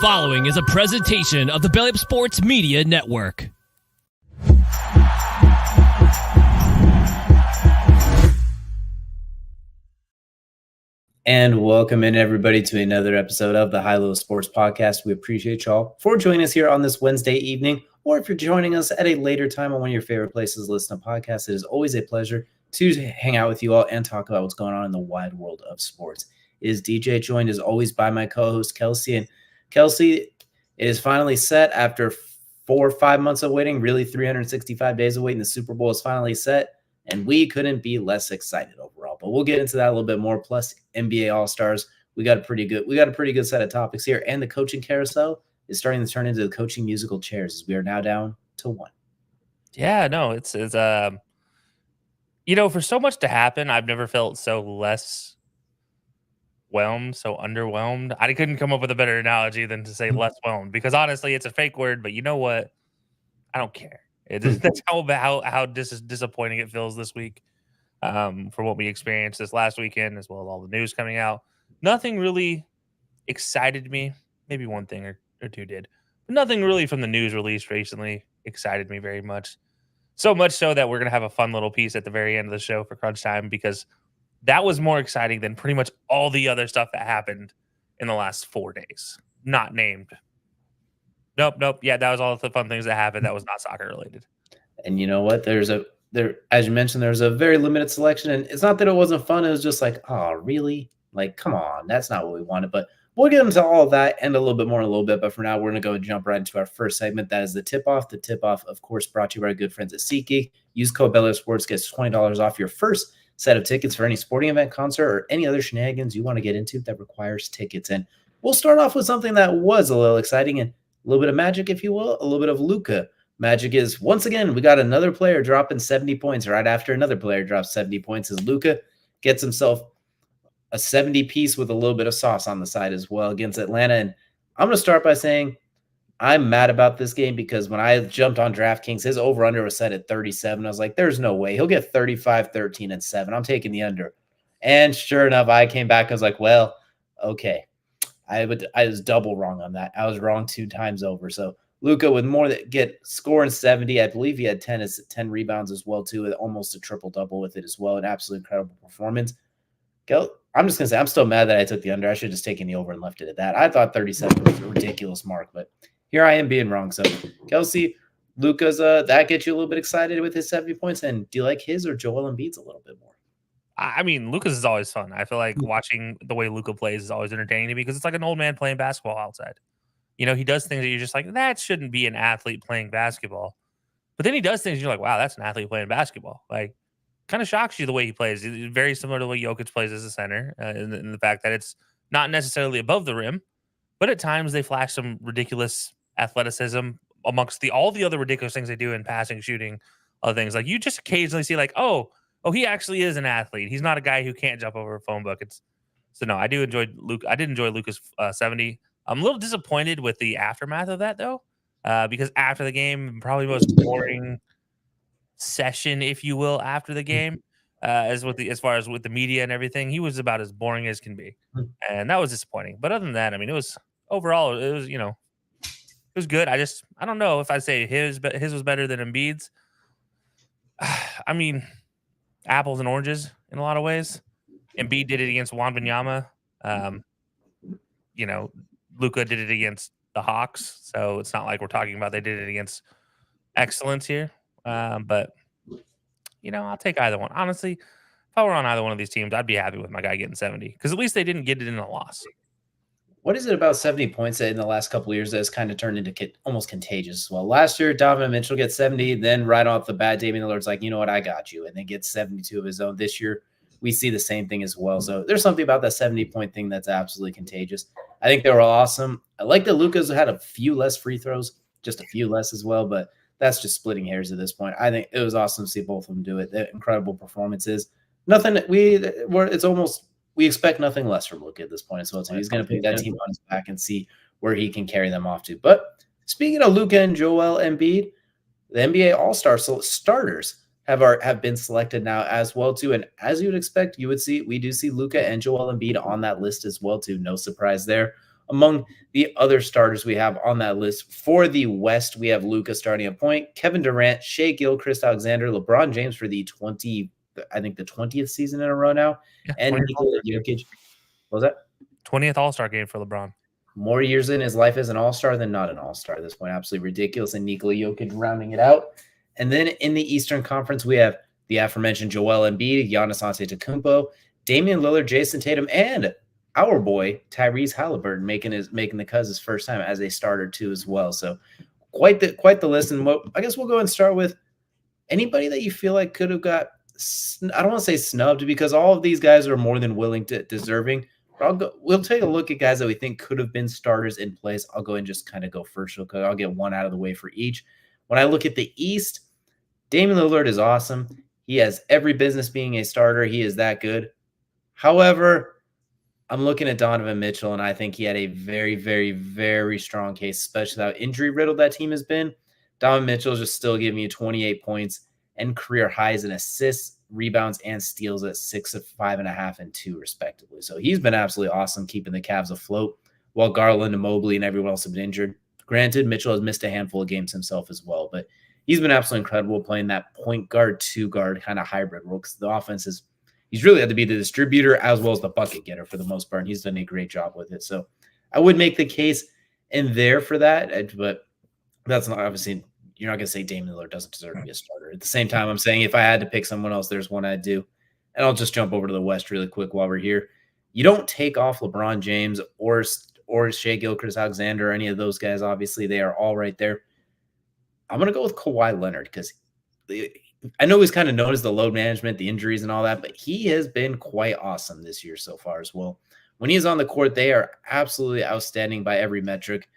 following is a presentation of the Belly Up Sports Media Network. And welcome in, everybody, to another episode of the HighLowSports podcast. We appreciate y'all for joining us here on this Wednesday evening, or if you're joining us at a later time on one of your favorite places to listen to podcasts. It is always a pleasure to hang out with you all and talk about what's going on in the wide world of sports. It is DJ, joined as always by my co-host Kelcey. And Kelcey, it is finally set after 4 or 5 months of waiting, really 365 days of waiting. The Super Bowl is finally set, and we couldn't be less excited overall. But we'll get into that a little bit more. Plus NBA All-Stars, we got a pretty good set of topics here, and the coaching carousel is starting to turn into the coaching musical chairs, as we are now down to one. Yeah, no, it's for so much to happen, I've never felt so less underwhelmed. I couldn't come up with a better analogy than to say less whelmed, because honestly, it's a fake word, but you know what? I don't care. That's how disappointing it feels this week. For what we experienced this last weekend, as well as all the news coming out. Nothing really excited me. Maybe one thing or two did. But nothing really from the news released recently excited me very much. So much so that we're going to have a fun little piece at the very end of the show for crunch time, because that was more exciting than pretty much all the other stuff that happened in the last 4 days. Not named. Nope. Yeah, that was all the fun things that happened that was not soccer related. And you know what? As you mentioned, there's a very limited selection, and it's not that it wasn't fun. It was just like, oh, really? Like, come on, that's not what we wanted. But we'll get into all of that and a little bit more in a little bit. But for now, we're going to go and jump right into our first segment. That is the tip-off. The tip-off, of course, brought to you by our good friends at SeatGeek. Use code HighLowSports, gets $20 off your first set of tickets for any sporting event, concert, or any other shenanigans you want to get into that requires tickets. And we'll start off with something that was a little exciting and a little bit of magic, if you will, a little bit of Luka. Magic is, once again, we got another player dropping 70 points right after another player drops 70 points, as Luka gets himself a 70 piece with a little bit of sauce on the side as well against Atlanta. And I'm going to start by saying I'm mad about this game, because when I jumped on DraftKings, his over-under was set at 37. I was like, there's no way. He'll get 35, 13, and 7. I'm taking the under. And sure enough, I came back. I was like, well, okay. I was double wrong on that. I was wrong 2 times over. So Luka with more that get scoring 70. I believe he had 10 rebounds as well, too, with almost a triple-double with it as well. An absolutely incredible performance. I'm just going to say I'm still mad that I took the under. I should have just taken the over and left it at that. I thought 37 was a ridiculous mark, but here I am being wrong. So, Kelcey, Luka's that gets you a little bit excited with his 70 points. And do you like his or Joel Embiid's a little bit more? I mean, Luka's is always fun. I feel like watching the way Luka plays is always entertaining to me, because it's like an old man playing basketball outside. You know, he does things that you're just like, that shouldn't be an athlete playing basketball. But then he does things you're like, wow, that's an athlete playing basketball. Like, kind of shocks you the way he plays. It's very similar to the way Jokic plays as a center, in the fact that it's not necessarily above the rim, but at times they flash some ridiculous athleticism amongst all the other ridiculous things they do in passing, shooting, other things. Like, you just occasionally see like, oh, he actually is an athlete. He's not a guy who can't jump over a phone book. So no, I do enjoy Luke. I did enjoy Luka's 70. I'm a little disappointed with the aftermath of that, though, because after the game, probably the most boring session, if you will, after the game, as far as with the media and everything, he was about as boring as can be, and that was disappointing. But other than that, I mean, it was good. I don't know if I'd say his was better than Embiid's. I mean, apples and oranges in a lot of ways. Embiid did it against Wembanyama. Luka did it against the Hawks, so it's not like we're talking about they did it against excellence here. But I'll take either one. Honestly, if I were on either one of these teams, I'd be happy with my guy getting 70, because at least they didn't get it in a loss. What is it about 70 points that in the last couple of years that has kind of turned into almost contagious as well? Last year, Donovan Mitchell gets 70, then right off the bat, Damian Lillard's like, you know what, I got you, and then gets 72 of his own. This year, we see the same thing as well. So there's something about that 70-point thing that's absolutely contagious. I think they were awesome. I like that Luka's had a few less free throws, just a few less as well, but that's just splitting hairs at this point. I think it was awesome to see both of them do it. They're incredible performances. We expect nothing less from Luka at this point as well. So he's going to pick that team on his back and see where he can carry them off to. But speaking of Luka and Joel Embiid, the NBA All-Star starters have been selected now as well too. And as you would expect, we do see Luka and Joel Embiid on that list as well too. No surprise there. Among the other starters we have on that list for the West, we have Luka starting at point, Kevin Durant, Shea Gilchrist Alexander, LeBron James for the 20th season in a row now, Yeah, and Nikola Jokic. What was that? 20th All-Star game for LeBron. More years in his life as an all-star than not an all-star at this point. Absolutely ridiculous. And Nikola Jokic rounding it out. And then in the Eastern Conference, we have the aforementioned Joel Embiid, Giannis Antetokounmpo, Damian Lillard, Jason Tatum, and our boy Tyrese Halliburton making the Cuz his first time as a starter too as well. So quite the list. And I guess we'll go and start with anybody that you feel like could have got, I don't want to say snubbed, because all of these guys are more than willing to deserving. We'll take a look at guys that we think could have been starters in place. I'll go and just kind of go first. I'll get one out of the way for each. When I look at the East, Damian Lillard is awesome. He has every business being a starter. He is that good. However, I'm looking at Donovan Mitchell, and I think he had a very, very, very strong case, especially how injury-riddled that team has been. Donovan Mitchell is just still giving you 28 points and career highs in assists, rebounds, and steals at 6, 5.5, and 2, respectively. So he's been absolutely awesome keeping the Cavs afloat while Garland and Mobley and everyone else have been injured. Granted, Mitchell has missed a handful of games himself as well, but he's been absolutely incredible playing that point guard, 2-guard kind of hybrid role, because the offense is he's really had to be the distributor as well as the bucket getter for the most part, and he's done a great job with it. So I would make the case in there for that, but that's not obviously – you're not going to say Damian Lillard doesn't deserve to be a starter. At the same time, I'm saying if I had to pick someone else, there's one I'd do. And I'll just jump over to the West really quick while we're here. You don't take off LeBron James or Shea Gilchrist Alexander or any of those guys. Obviously, they are all right there. I'm going to go with Kawhi Leonard because I know he's kind of known as the load management, the injuries and all that, but he has been quite awesome this year so far as well. When he's on the court, they are absolutely outstanding by every metric.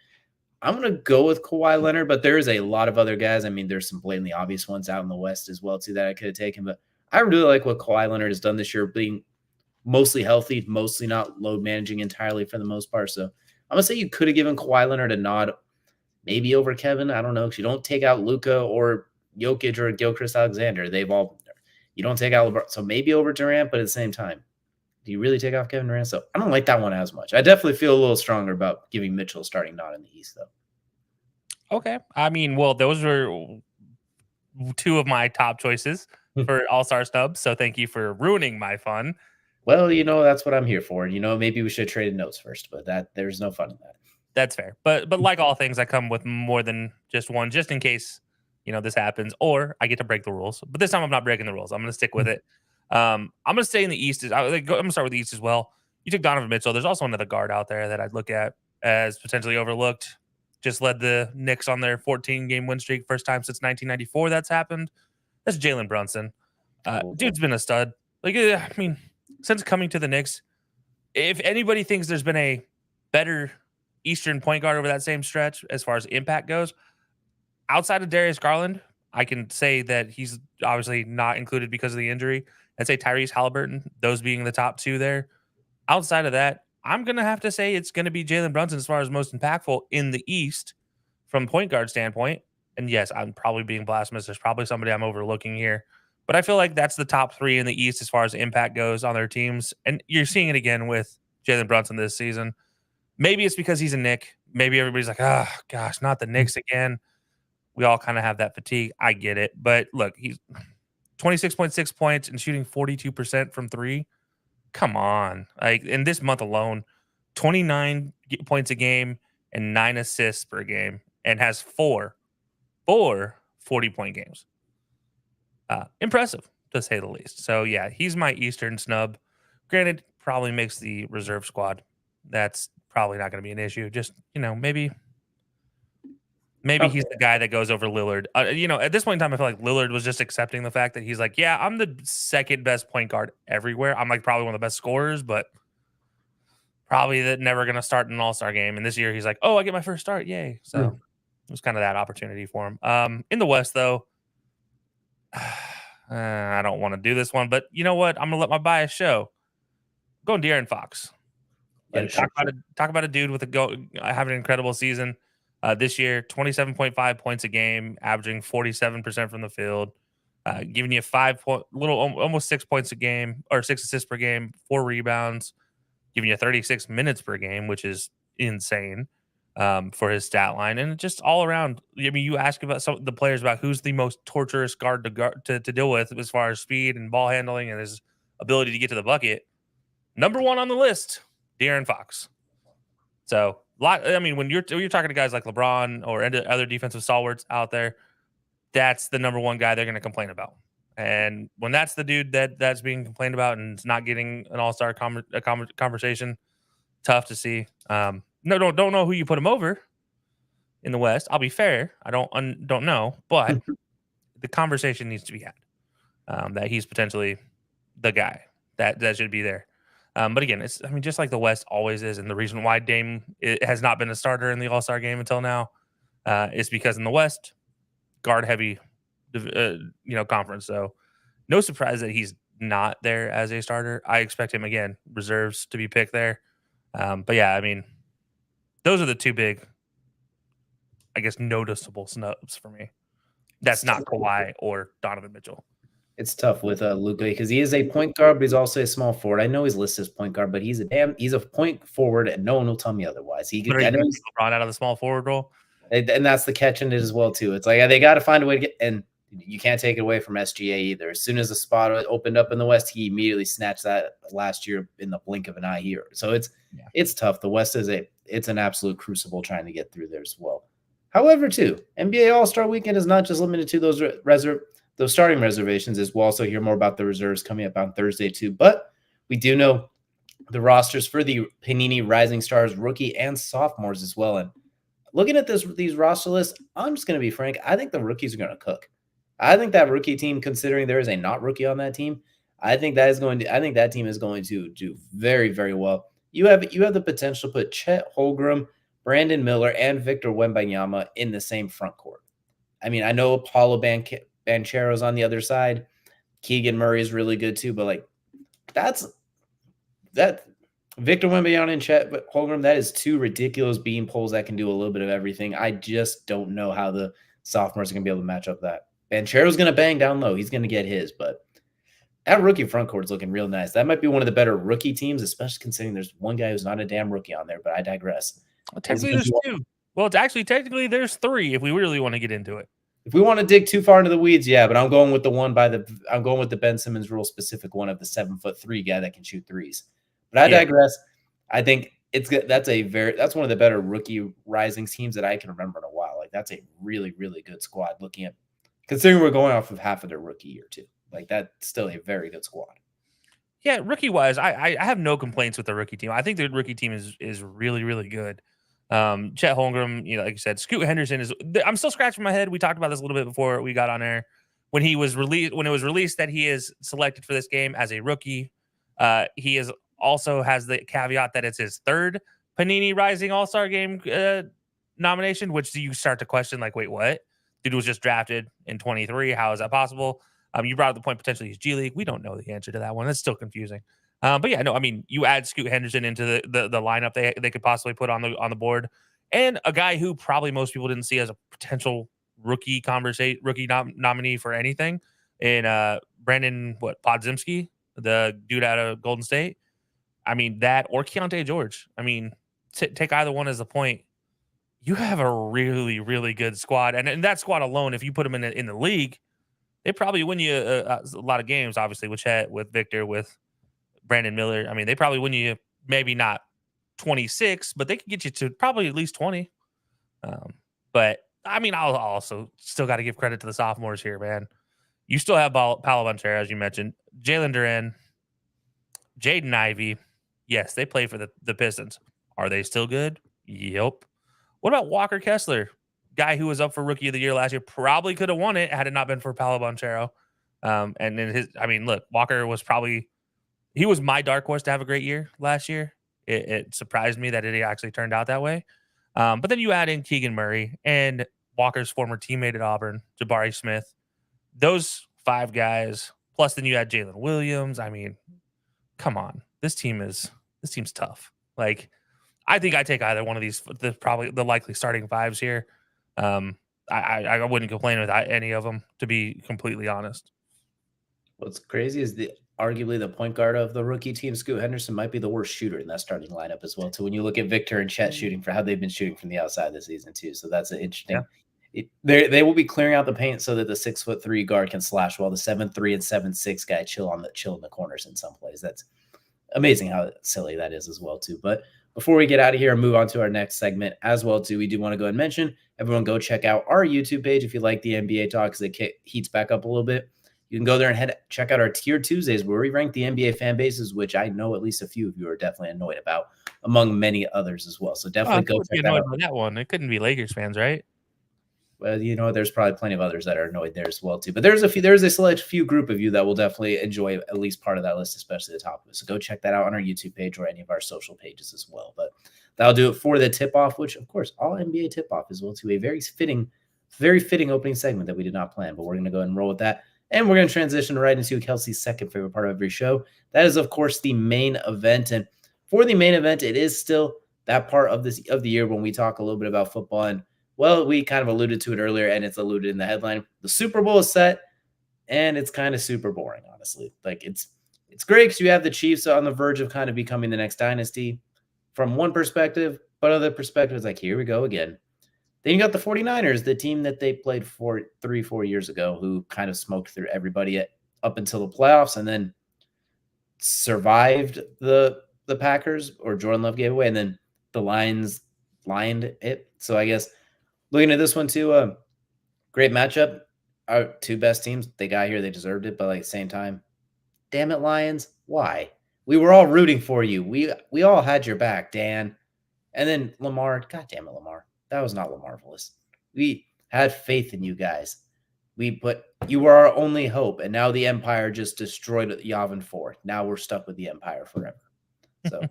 I'm going to go with Kawhi Leonard, but there's a lot of other guys. I mean, there's some blatantly obvious ones out in the West as well, too, that I could have taken. But I really like what Kawhi Leonard has done this year, being mostly healthy, mostly not load managing entirely for the most part. So I'm going to say you could have given Kawhi Leonard a nod, maybe over Kevin. I don't know, because you don't take out Luka or Jokic or Gilchrist Alexander. You don't take out LeBron. So maybe over Durant, but at the same time, do you really take off Kevin Durant? So I don't like that one as much. I definitely feel a little stronger about giving Mitchell a starting nod in the East, though. Okay. I mean, well, those were two of my top choices for All-Star snubs. So thank you for ruining my fun. Well, that's what I'm here for. Maybe we should have traded notes first, but there's no fun in that. That's fair. But like all things, I come with more than just one, just in case, this happens, or I get to break the rules. But this time I'm not breaking the rules. I'm going to stick with it. I'm going to stay in the East. I'm going to start with the East as well. You took Donovan Mitchell. There's also another guard out there that I'd look at as potentially overlooked. Just led the Knicks on their 14-game win streak. First time since 1994 that's happened. That's Jalen Brunson. Dude's been a stud. Since coming to the Knicks, if anybody thinks there's been a better Eastern point guard over that same stretch as far as impact goes, outside of Darius Garland, I can say that he's obviously not included because of the injury. I'd say Tyrese Halliburton, those being the top two there. Outside of that, I'm going to have to say it's going to be Jalen Brunson as far as most impactful in the East from point guard standpoint. And yes, I'm probably being blasphemous. There's probably somebody I'm overlooking here. But I feel like that's the top three in the East as far as impact goes on their teams. And you're seeing it again with Jalen Brunson this season. Maybe it's because he's a Knick. Maybe everybody's like, oh, gosh, not the Knicks again. We all kind of have that fatigue. I get it. But look, he's 26.6 points and shooting 42% from three. Come on. Like in this month alone, 29 points a game and 9 assists per game, and has four 40-point games. Impressive, to say the least. So, yeah, he's my Eastern snub. Granted, probably makes the reserve squad. That's probably not going to be an issue. Just, maybe he's the guy that goes over Lillard. At this point in time, I feel like Lillard was just accepting the fact that he's like, yeah, I'm the second best point guard everywhere. I'm like probably one of the best scorers, but probably never going to start in an all-star game. And this year he's like, oh, I get my first start. Yay. So it was kind of that opportunity for him. In the West, though, I don't want to do this one, but you know what? I'm going to let my bias show. I'm going De'Aaron Fox. Yeah, talk about a dude with having an incredible season. This year, 27.5 points a game, averaging 47% from the field, giving you almost 6 points a game, or 6 assists per game, 4 rebounds, giving you 36 minutes per game, which is insane for his stat line, and just all around. I mean, you ask about some of the players about who's the most torturous guard to deal with as far as speed and ball handling and his ability to get to the bucket. Number one on the list, De'Aaron Fox. So, I mean, when you're talking to guys like LeBron or other defensive stalwarts out there, that's the number one guy they're going to complain about. And when that's the dude that's being complained about and it's not getting an all-star conversation, tough to see. No, don't know who you put him over in the West. I'll be fair. I don't know, but the conversation needs to be had that he's potentially the guy that should be there. But again, it's just like the West always is, and the reason why Dame has not been a starter in the All-Star game until now is because in the West, guard heavy, conference. So no surprise that he's not there as a starter. I expect him again reserves to be picked there. But yeah, I mean, those are the two big, I guess, noticeable snubs for me. That's not Kawhi or Donovan Mitchell. It's tough with Luka because he is a point guard, but he's also a small forward. I know he's listed as point guard, but he's a point forward, and no one will tell me otherwise. But are you going to take LeBron out of the small forward role? And that's the catch in it as well too. It's like they got to find a way to get, and you can't take it away from SGA either. As soon as the spot opened up in the West, he immediately snatched that last year in the blink of an eye here. So it's tough. The West it's an absolute crucible trying to get through there as well. However, too, NBA All-Star Weekend is not just limited to those starting reservations, as we'll also hear more about the reserves coming up on Thursday too. But we do know the rosters for the Panini Rising Stars rookie and sophomores as well. And looking at these roster lists, I'm just going to be frank. I think the rookies are going to cook. I think that rookie team, considering there is a not rookie on that team, I think that team is going to do very, very well. You have the potential to put Chet Holmgren, Brandon Miller, and Victor Wembanyama in the same front court. I mean, I know Paulo Banchero's on the other side. Keegan Murray is really good too, but that Victor Wembanyama and Chet Holmgren, that is two ridiculous bean poles that can do a little bit of everything. I just don't know how the sophomores are going to be able to match up that. Banchero's going to bang down low. He's going to get his, but that rookie front court is looking real nice. That might be one of the better rookie teams, especially considering there's one guy who's not a damn rookie on there, but I digress. Well, technically there's two. Well, technically there's three if we really want to get into it. If we want to dig too far into the weeds, yeah, but I'm going with the Ben Simmons rule specific one of the 7'3" guy that can shoot threes. But I digress. I think that's one of the better rookie rising teams that I can remember in a while. That's a really, really good squad looking at, considering we're going off of half of their rookie year too. That's still a very good squad. Yeah, rookie wise, I have no complaints with the rookie team. I think the rookie team is really, really good. Chet Holmgren, like you said, Scoot Henderson I'm still scratching my head. We talked about this a little bit before we got on air. When it was released that he is selected for this game as a rookie, he also has the caveat that it's his third Panini Rising All-Star Game nomination, which you start to question, wait, what? Dude was just drafted in 23. How is that possible? You brought up the point potentially he's G League. We don't know the answer to that one. It's still confusing. But yeah, no, I mean, you add Scoot Henderson into the lineup they could possibly put on the board, and a guy who probably most people didn't see as a potential rookie nominee for anything in Brandon Podziemski, the dude out of Golden State. I mean, that or Keontae George. I mean, take either one as a point. You have a really, really good squad, and that squad alone, if you put them in the league, they probably win you a lot of games. Obviously, with Chet, with Victor, with Brandon Miller. I mean, they probably win you maybe not 26, but they could get you to probably at least 20. But I mean, I'll also still got to give credit to the sophomores here, man. You still have Paolo Banchero, as you mentioned, Jalen Duren, Jaden Ivey. Yes, they play for the Pistons. Are they still good? Yep. What about Walker Kessler? Guy who was up for Rookie of the Year last year, probably could have won it had it not been for Paolo Banchero. And then look, Walker was he was my dark horse to have a great year last year. It surprised me that it actually turned out that way. But then you add in Keegan Murray and Walker's former teammate at Auburn, Jabari Smith. Those five guys, plus then you add Jalen Williams. I mean, come on. This team's tough. I think I take either one of these, probably the likely starting fives here. I wouldn't complain with any of them, to be completely honest. What's crazy is arguably the point guard of the rookie team, Scoot Henderson, might be the worst shooter in that starting lineup as well, too. When you look at Victor and Chet shooting for how they've been shooting from the outside this season, too. So that's an interesting. They will be clearing out the paint so that the 6'3" guard can slash while the 7'3" and 7'6" guy chill in the corners in some plays. That's amazing how silly that is as well, too. But before we get out of here and move on to our next segment as well, too, we do want to go ahead and mention everyone go check out our YouTube page if you like the NBA talk because it heats back up a little bit. You can go there and check out our Tier Tuesdays where we rank the NBA fan bases, which I know at least a few of you are definitely annoyed about, among many others as well. So definitely go check that out. That one. It couldn't be Lakers fans, right? Well, there's probably plenty of others that are annoyed there as well too. But there's a select few group of you that will definitely enjoy at least part of that list, especially the top of it. So go check that out on our YouTube page or any of our social pages as well. But that'll do it for the tip-off, which of course all NBA tip-off as well too. A very fitting opening segment that we did not plan, but we're going to go ahead and roll with that. And we're going to transition right into Kelcey's second favorite part of every show. That is, of course, the main event. And for the main event, it is still that part of the year when we talk a little bit about football. And, well, we kind of alluded to it earlier, and it's alluded in the headline. The Super Bowl is set, and it's kind of super boring, honestly. Like, it's great because you have the Chiefs on the verge of kind of becoming the next dynasty from one perspective, but other perspective is like, here we go again. Then you got the 49ers, the team that they played for 3-4 years ago, who kind of smoked through everybody up until the playoffs and then survived the Packers, or Jordan Love gave away, and then the Lions lined it. So I guess looking at this one too, great matchup. Our two best teams, they got here, they deserved it, but like at the same time, damn it, Lions, why? We were all rooting for you. We all had your back, Dan. And then Lamar, God damn it, Lamar. That was not Lamarvelous. We had faith in you guys. You were our only hope, and now the Empire just destroyed Yavin 4. Now we're stuck with the Empire forever. So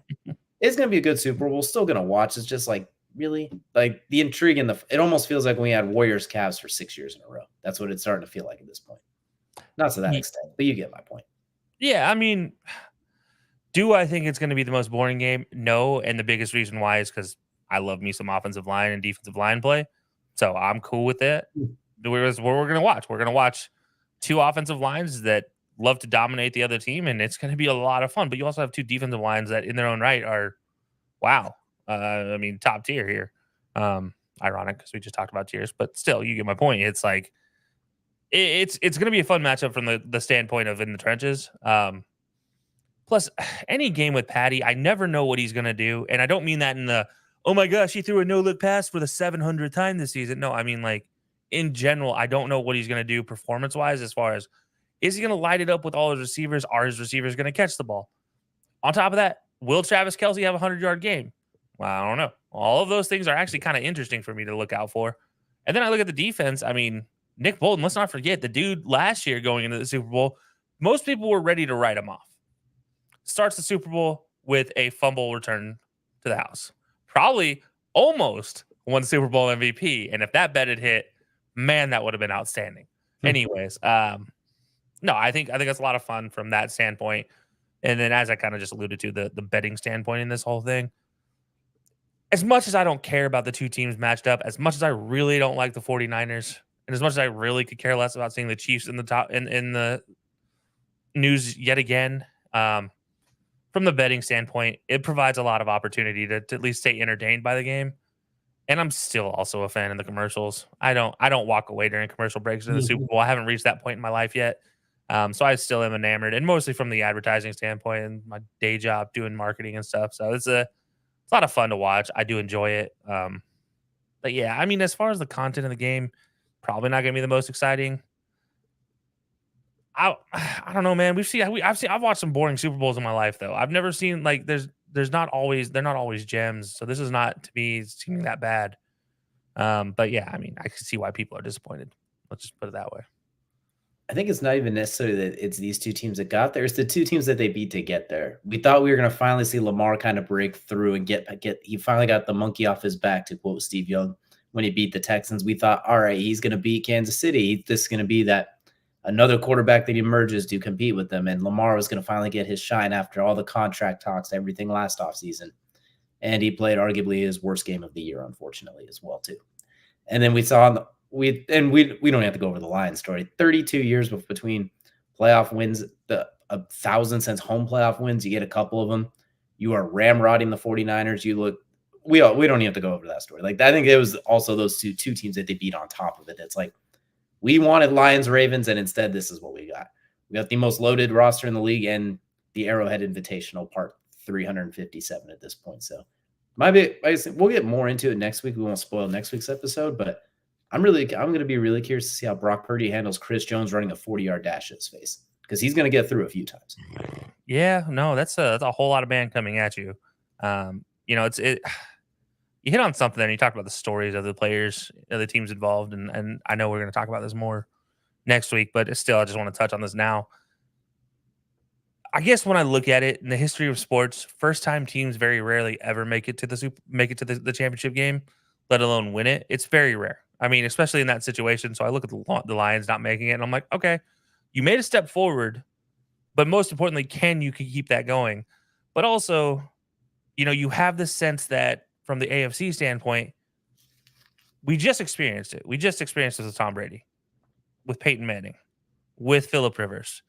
it's going to be a good Super Bowl. Still going to watch. It's just like, really? Like the intrigue it almost feels like when we had Warriors Cavs for 6 years in a row. That's what it's starting to feel like at this point. Not to that extent, but you get my point. Yeah, I mean, do I think it's going to be the most boring game? No, and the biggest reason why is because I love me some offensive line and defensive line play. So I'm cool with it. What we're going to watch. We're going to watch two offensive lines that love to dominate the other team, and it's going to be a lot of fun. But you also have two defensive lines that in their own right are, wow. I mean, top tier here. Ironic because we just talked about tiers, but still, you get my point. It's like, it's going to be a fun matchup from the standpoint of in the trenches. Plus, any game with Patty, I never know what he's going to do. And I don't mean that in the, oh my gosh, he threw a no-look pass for the 700th time this season. No, I mean, like, in general, I don't know what he's going to do performance-wise as far as, is he going to light it up with all his receivers? Are his receivers going to catch the ball? On top of that, will Travis Kelcey have a 100-yard game? Well, I don't know. All of those things are actually kind of interesting for me to look out for. And then I look at the defense. I mean, Nick Bolton, let's not forget, the dude last year going into the Super Bowl, most people were ready to write him off. Starts the Super Bowl with a fumble return to the house. Probably almost won Super Bowl MVP. And if that bet had hit, man, that would have been outstanding. Anyways, no, I think that's a lot of fun from that standpoint. And then as I kind of just alluded to, the betting standpoint in this whole thing, as much as I don't care about the two teams matched up, as much as I really don't like the 49ers, and as much as I really could care less about seeing the Chiefs in the top in the news yet again, from the betting standpoint, it provides a lot of opportunity to at least stay entertained by the game. And I'm still also a fan of the commercials. I don't walk away during commercial breaks in the Super Bowl. I haven't reached that point in my life yet. So I still am enamored, and mostly from the advertising standpoint and my day job doing marketing and stuff. So it's a lot of fun to watch. I do enjoy it. But yeah, I mean, as far as the content of the game, probably not going to be the most exciting. I don't know, man. I've watched some boring Super Bowls in my life, though. I've never seen like they're not always gems. So this is not to me seeming that bad. But yeah, I mean, I can see why people are disappointed. Let's just put it that way. I think it's not even necessarily that it's these two teams that got there. It's the two teams that they beat to get there. We thought we were going to finally see Lamar kind of break through and he finally got the monkey off his back, to quote Steve Young, when he beat the Texans. We thought, all right, he's going to beat Kansas City. This is going to be that another quarterback that emerges to compete with them. And Lamar was going to finally get his shine after all the contract talks, everything last offseason. And he played arguably his worst game of the year, unfortunately, as well, too. And then we saw we don't have to go over the Lions story. 32 years between playoff wins, the 1,000 since home playoff wins. You get a couple of them. You are ramrodding the 49ers. You look. We don't even have to go over that story. Like, I think it was also those two teams that they beat on top of it. It's like, we wanted Lions, Ravens, and instead this is what we got. We got the most loaded roster in the league and the Arrowhead Invitational part 357 at this point. So we'll get more into it next week. We won't spoil next week's episode, but I'm going to be really curious to see how Brock Purdy handles Chris Jones running a 40-yard dash at his face, because he's going to get through a few times. Yeah, no, that's a whole lot of man coming at you. You hit on something there, and you talked about the stories of the players, of the teams involved, and I know we're going to talk about this more next week, but still, I just want to touch on this now. I guess when I look at it in the history of sports, first-time teams very rarely ever make it to the championship game, let alone win it. It's very rare. I mean, especially in that situation. So I look at the Lions not making it, and I'm like, okay, you made a step forward, but most importantly, can you keep that going? But also, you have this sense that from the AFC standpoint, we just experienced it. We just experienced it with Tom Brady, with Peyton Manning, with Phillip Rivers.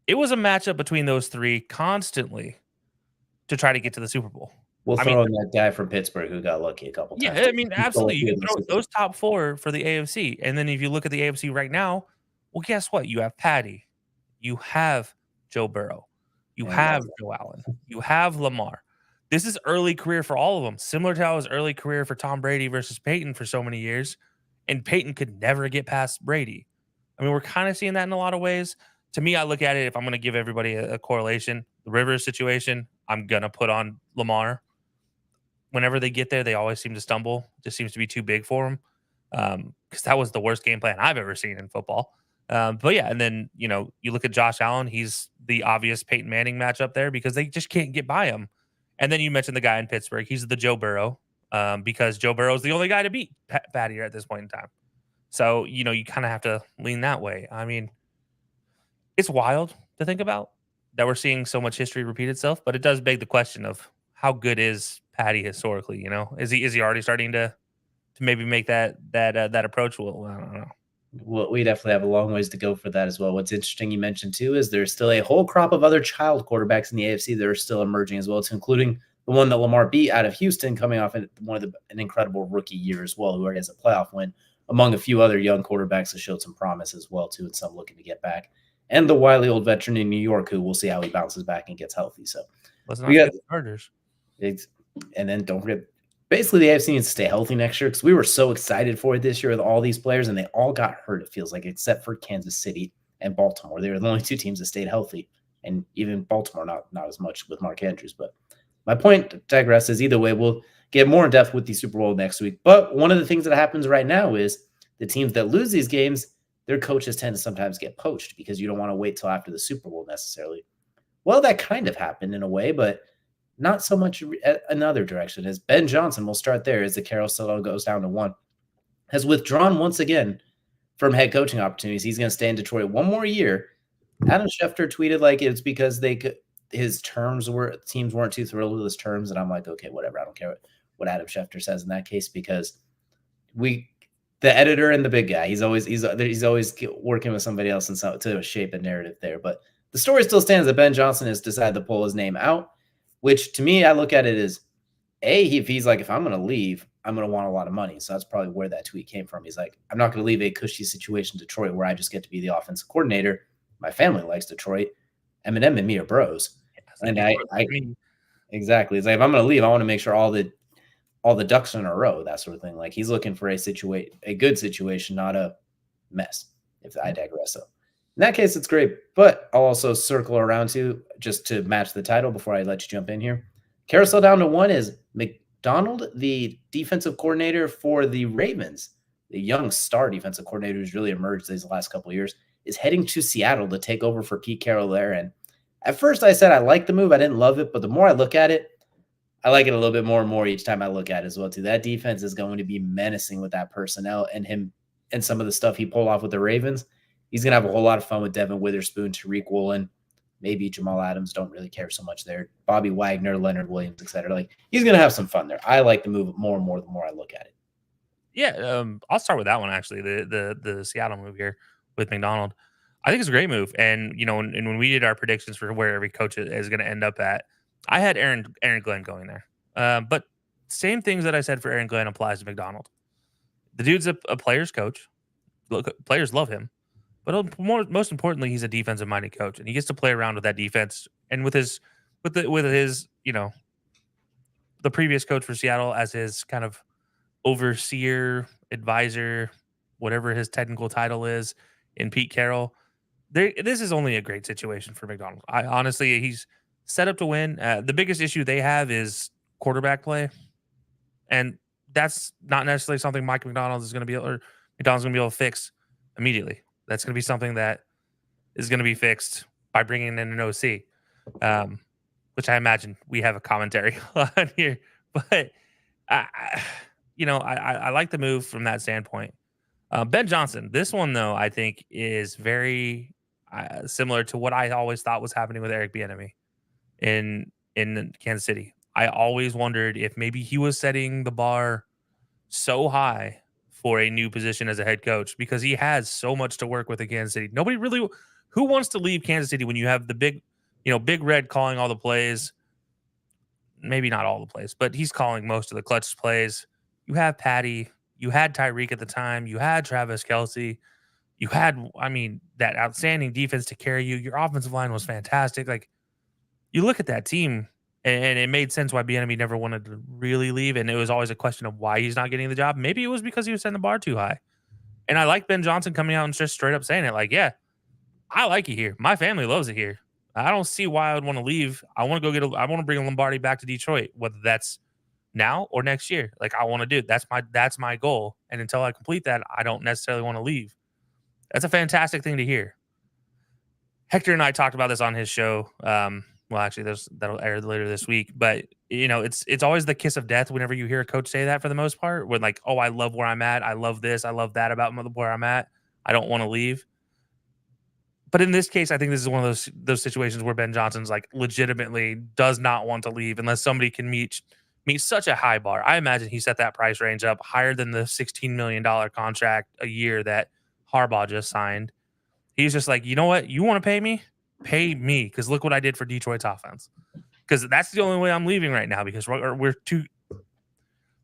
It was a matchup between those three constantly to try to get to the Super Bowl. We'll throw in that guy from Pittsburgh who got lucky a couple times. Yeah, I mean, absolutely. You can throw those top four for the AFC. And then if you look at the AFC right now, well, guess what? You have Patty. You have Joe Burrow. You have Joe Allen. You have Lamar. This is early career for all of them, similar to how it was early career for Tom Brady versus Peyton for so many years. And Peyton could never get past Brady. I mean, we're kind of seeing that in a lot of ways. To me, I look at it, if I'm going to give everybody a correlation, the Rivers situation, I'm going to put on Lamar. Whenever they get there, they always seem to stumble. It just seems to be too big for them, because that was the worst game plan I've ever seen in football. But yeah, and then, you look at Josh Allen. He's the obvious Peyton Manning matchup there because they just can't get by him. And then you mentioned the guy in Pittsburgh. He's the Joe Burrow, because Joe Burrow is the only guy to beat Patty at this point in time. So, you kind of have to lean that way. I mean, it's wild to think about that we're seeing so much history repeat itself, but it does beg the question of how good is Patty historically? Is he already starting to maybe make that approach? Well, I don't know. Well, we definitely have a long ways to go for that as well. What's interesting you mentioned too is there's still a whole crop of other child quarterbacks in the AFC that are still emerging as well. It's including the one that Lamar beat out of Houston, coming off an incredible rookie year as well, who already has a playoff win, among a few other young quarterbacks that showed some promise as well too, and some looking to get back. And the wily old veteran in New York, who we'll see how he bounces back and gets healthy. So let's not forget the Chargers. And then don't forget, basically the AFC needs to stay healthy next year, because we were so excited for it this year with all these players, and they all got hurt, it feels like, except for Kansas City and Baltimore. They were the only two teams that stayed healthy, and even Baltimore not as much with Mark Andrews. But my point to digress is, either way, we'll get more in depth with the Super Bowl next week. But one of the things that happens right now is the teams that lose these games, their coaches tend to sometimes get poached, because you don't want to wait till after the Super Bowl necessarily. Well, that kind of happened in a way, but not so much another direction. As Ben Johnson, we'll start there, as the carousel goes down to 1, has withdrawn once again from head coaching opportunities. He's going to stay in Detroit one more year. Adam Schefter tweeted like it's because teams weren't too thrilled with his terms, and I'm like, okay, whatever. I don't care what Adam Schefter says in that case, because the editor and the big guy, he's always working with somebody else and to shape a narrative there. But the story still stands that Ben Johnson has decided to pull his name out, which to me, I look at it as, if he's like, if I'm going to leave, I'm going to want a lot of money. So that's probably where that tweet came from. He's like, I'm not going to leave a cushy situation in Detroit where I just get to be the offensive coordinator. My family likes Detroit. Eminem and me are bros. And exactly. It's like, if I'm going to leave, I want to make sure all the ducks in a row, that sort of thing. Like, he's looking for a good situation, not a mess, if I digress. So in that case, it's great. But I'll also circle around just to match the title before I let you jump in here. Carousel down to 1 is McDonald, the defensive coordinator for the Ravens, the young star defensive coordinator who's really emerged these last couple of years, is heading to Seattle to take over for Pete Carroll there. And at first I said I liked the move. I didn't love it, but the more I look at it, I like it a little bit more and more each time I look at it as well too. That defense is going to be menacing with that personnel and him and some of the stuff he pulled off with the Ravens. He's going to have a whole lot of fun with Devin Witherspoon, Tariq Woolen, maybe Jamal Adams. Don't really care so much there. Bobby Wagner, Leonard Williams, etc. Like, he's going to have some fun there. I like the move more and more the more I look at it. Yeah, I'll start with that one actually. The Seattle move here with McDonald. I think it's a great move. And, and when we did our predictions for where every coach is going to end up at, I had Aaron Glenn going there. But same things that I said for Aaron Glenn applies to McDonald. The dude's a player's coach. Look, players love him. But most importantly, he's a defensive minded coach, and he gets to play around with that defense and with his the previous coach for Seattle as his kind of overseer, advisor, whatever his technical title is, in Pete Carroll. This is only a great situation for McDonald. Honestly, he's set up to win. The biggest issue they have is quarterback play, and that's not necessarily something McDonald's going to be able to fix immediately. That's going to be something that is going to be fixed by bringing in an OC, which I imagine we have a commentary on here. But I like the move from that standpoint. Ben Johnson, this one though, I think is very similar to what I always thought was happening with Eric Bieniemy in Kansas City. I always wondered if maybe he was setting the bar so high for a new position as a head coach because he has so much to work with in Kansas City. Nobody really who wants to leave Kansas City when you have the big Red calling all the plays. Maybe not all the plays, but he's calling most of the clutch plays. You have Patty, you had Tyreek at the time, you had Travis Kelcey, you had, that outstanding defense to carry you. Your offensive line was fantastic. Like, you look at that team, and it made sense why Bieniemy never wanted to really leave, and it was always a question of why he's not getting the job. Maybe it was because he was setting the bar too high. And I like Ben Johnson coming out and just straight up saying it, like, yeah, I like it here. My family loves it here. I don't see why I would want to leave. I want to bring Lombardi back to Detroit, whether that's now or next year. Like, I want to do it. That's my goal. And until I complete that, I don't necessarily want to leave. That's a fantastic thing to hear. Hector and I talked about this on his show. Well, actually, that'll air later this week. But it's always the kiss of death whenever you hear a coach say that. For the most part, when like, oh, I love where I'm at. I love this. I love that about where I'm at. I don't want to leave. But in this case, I think this is one of those situations where Ben Johnson's like legitimately does not want to leave unless somebody can meet such a high bar. I imagine he set that price range up higher than the $16 million contract a year that Harbaugh just signed. He's just like, you know what? You want to pay me? Pay me, because look what I did for Detroit's offense. Because that's the only way I'm leaving right now, because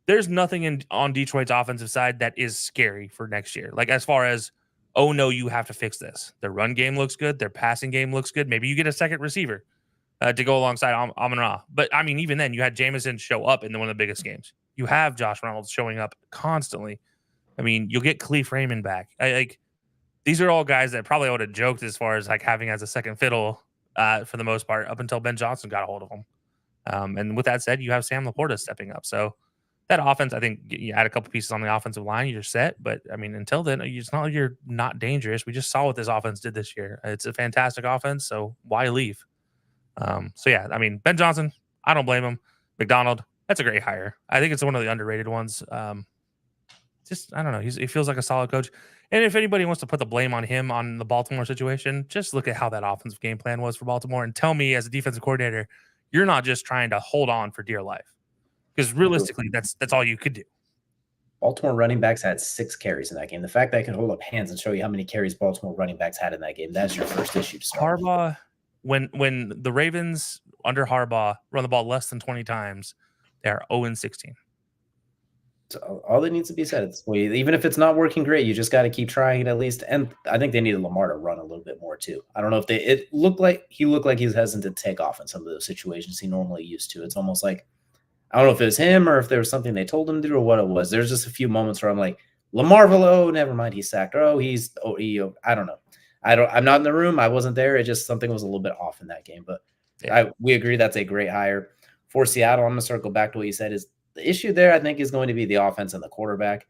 there's nothing on Detroit's offensive side that is scary for next year. Like, as far as, oh no, you have to fix this. Their run game looks good. Their passing game looks good. Maybe you get a second receiver to go alongside Amon-Ra. But even then, you had Jameson show up in one of the biggest games. You have Josh Reynolds showing up constantly. You'll get Khalif Raymond back. These are all guys that probably would have joked as far as like having as a second fiddle for the most part up until Ben Johnson got a hold of them. And with that said, you have Sam Laporta stepping up. So that offense, I think you add a couple pieces on the offensive line, you're set. But until then, it's not like you're not dangerous. We just saw what this offense did this year. It's a fantastic offense. So why leave? Ben Johnson, I don't blame him. McDonald, that's a great hire. I think it's one of the underrated ones. I don't know. He feels like a solid coach. And if anybody wants to put the blame on him on the Baltimore situation, just look at how that offensive game plan was for Baltimore and tell me, as a defensive coordinator, you're not just trying to hold on for dear life. Because realistically, that's all you could do. Baltimore running backs had 6 carries in that game. The fact that I can hold up hands and show you how many carries Baltimore running backs had in that game, that's your first issue to start. Harbaugh, when the Ravens under Harbaugh run the ball less than 20 times, they are 0-16. So all that needs to be said is, even if it's not working great, you just got to keep trying it at least. And I think they needed Lamar to run a little bit more too. I don't know if it looked like he was hesitant to take off in some of those situations he normally used to. It's almost like, I don't know if it was him or if there was something they told him to do or what it was. There's just a few moments where I'm like, Lamar, never mind, he's sacked. I don't know. I'm not in the room. I wasn't there. It just, something was a little bit off in that game. But yeah. We agree that's a great hire for Seattle. I'm going to circle back to what you said. Is the issue there, I think, is going to be the offense and the quarterback.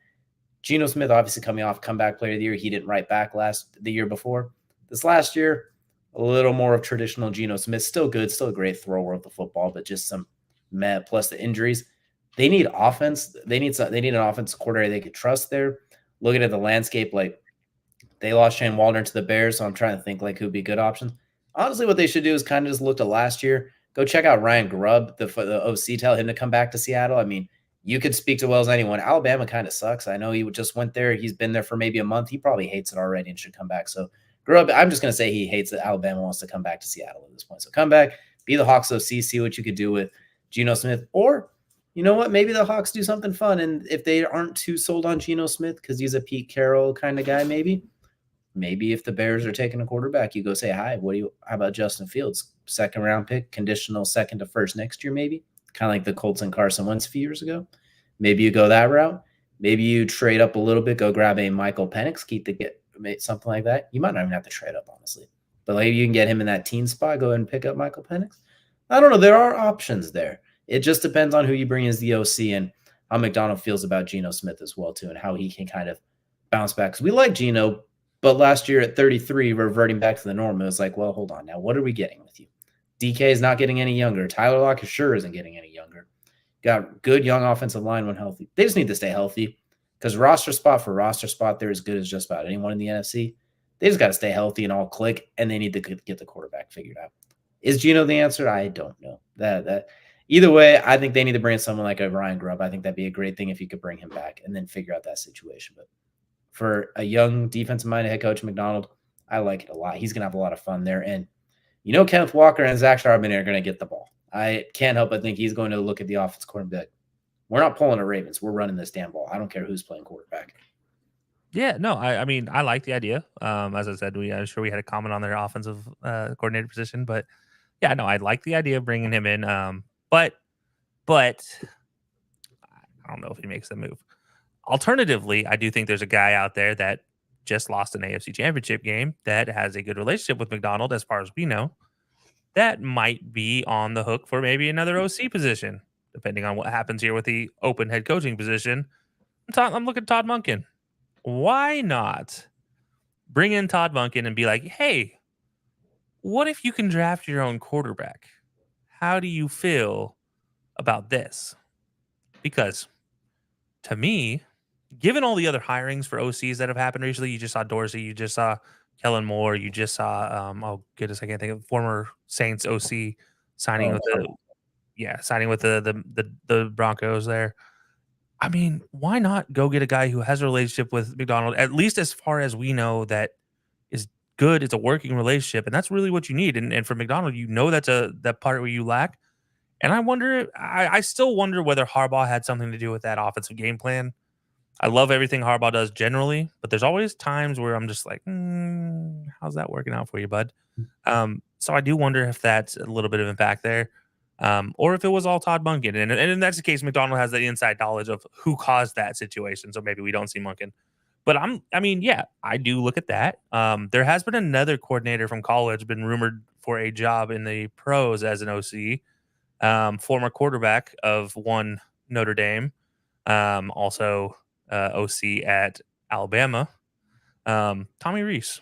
Geno Smith, obviously coming off comeback player of the year. He didn't write back the year before. This last year, a little more of traditional Geno Smith. Still good, still a great thrower of the football, but just some meh, plus the injuries. They need offense. They need an offensive coordinator they could trust there. Looking at the landscape, like, they lost Shane Waldron to the Bears, so I'm trying to think like who'd be good options. Honestly, what they should do is kind of just look to last year. Go check out Ryan Grubb, the OC. Tell him to come back to Seattle. You could speak to well as anyone. Alabama kind of sucks. I know he just went there. He's been there for maybe a month. He probably hates it already and should come back. So Grubb, I'm just going to say he hates that Alabama wants to come back to Seattle at this point. So come back, be the Hawks OC, see what you could do with Geno Smith. Or, you know what, maybe the Hawks do something fun. And if they aren't too sold on Geno Smith because he's a Pete Carroll kind of guy, maybe if the Bears are taking a quarterback, you go say, hi, how about Justin Fields? Second round pick, conditional second to first next year, maybe. Kind of like the Colts and Carson Wentz a few years ago. Maybe you go that route. Maybe you trade up a little bit, go grab a Michael Penix, something like that. You might not even have to trade up, honestly. But maybe you can get him in that teen spot, go ahead and pick up Michael Penix. I don't know. There are options there. It just depends on who you bring as the OC and how McDonald feels about Geno Smith as well, too, and how he can kind of bounce back. Because we like Geno, but last year at 33, reverting back to the norm, it was like, well, hold on. Now, what are we getting with you? DK is not getting any younger. Tyler Lockett sure isn't getting any younger. Got good young offensive line when healthy. They just need to stay healthy because roster spot for roster spot, they're as good as just about anyone in the NFC. They just got to stay healthy and all click, and they need to get the quarterback figured out. Is Geno the answer? I don't know. That either way, I think they need to bring someone like a Ryan Grubb. I think that'd be a great thing if you could bring him back and then figure out that situation. But for a young defensive-minded head coach, McDonald, I like it a lot. He's going to have a lot of fun there. And Kenneth Walker and Zach Charbonnet are going to get the ball. I can't help but think he's going to look at the offense court and be like, we're not pulling a Ravens. We're running this damn ball. I don't care who's playing quarterback. Yeah, no, I mean, I like the idea. As I said, I'm sure we had a comment on their offensive coordinator position, but yeah, no, I like the idea of bringing him in. But I don't know if he makes the move. Alternatively, I do think there's a guy out there that just lost an AFC Championship game that has a good relationship with McDonald, as far as we know, that might be on the hook for maybe another OC position, depending on what happens here with the open head coaching position. I'm looking at Todd Monken. Why not bring in Todd Monken and be like, hey, what if you can draft your own quarterback? How do you feel about this? Because to me, given all the other hirings for OCs that have happened recently, you just saw Dorsey, you just saw Kellen Moore, you just saw, oh goodness, I can't think of former Saints OC signing with the Broncos there. I mean, why not go get a guy who has a relationship with McDonald, at least as far as we know, that is good. It's a working relationship, and that's really what you need. And for McDonald, that's that part where you lack. And I still wonder whether Harbaugh had something to do with that offensive game plan. I love everything Harbaugh does generally, but there's always times where I'm just like, how's that working out for you, bud? So I do wonder if that's a little bit of impact there. Or if it was all Todd Monken. And if that's the case, McDonald has the inside knowledge of who caused that situation. So maybe we don't see Monken. But I do look at that. There has been another coordinator from college been rumored for a job in the pros as an OC. Former quarterback of one Notre Dame. Also OC at Alabama. Tommy Rees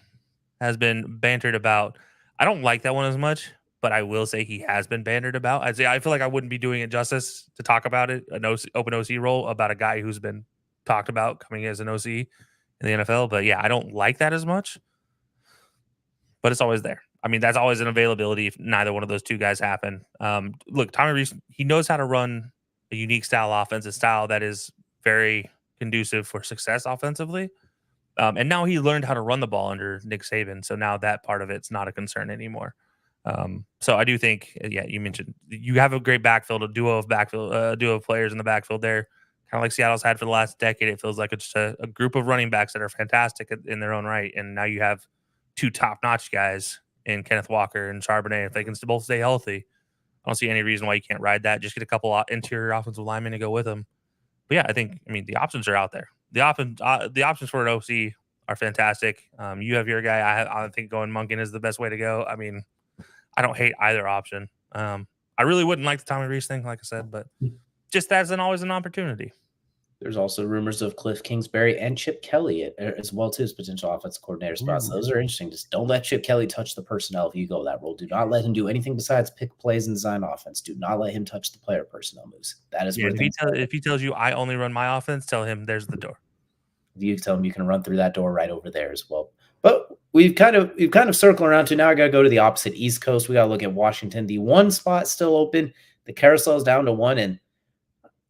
has been bantered about. I don't like that one as much, but I will say he has been bantered about. I feel like I wouldn't be doing it justice to talk about it, an open OC role about a guy who's been talked about coming as an OC in the NFL. But yeah, I don't like that as much, but it's always there. I mean, that's always an availability if neither one of those two guys happen. Look, Tommy Rees, he knows how to run a unique style offense, a style that is very conducive for success offensively. And now he learned how to run the ball under Nick Saban. So now that part of it's not a concern anymore. So I do think, you mentioned you have a great backfield, a duo of players in the backfield there, kind of like Seattle's had for the last decade. It feels like it's just a group of running backs that are fantastic in their own right. And now you have two top-notch guys in Kenneth Walker and Charbonnet. If they can both stay healthy, I don't see any reason why you can't ride that. Just get a couple interior offensive linemen to go with them. But yeah, the options are out there. The options for an OC are fantastic. You have your guy. I think going Monken is the best way to go. I mean, I don't hate either option. I really wouldn't like the Tommy Rees thing, like I said, but just as always an opportunity. There's also rumors of Cliff Kingsbury and Chip Kelly as well too as potential offensive coordinator spots. Those are interesting. Just don't let Chip Kelly touch the personnel if you go that role. Do not let him do anything besides pick plays and design offense. Do not let him touch the player personnel moves. That is where if he tells you I only run my offense, tell him there's the door. You tell him you can run through that door right over there as well. But we've kind of circled around to now. I got to go to the opposite East Coast. We got to look at Washington. The one spot still open. The carousel is down to one, and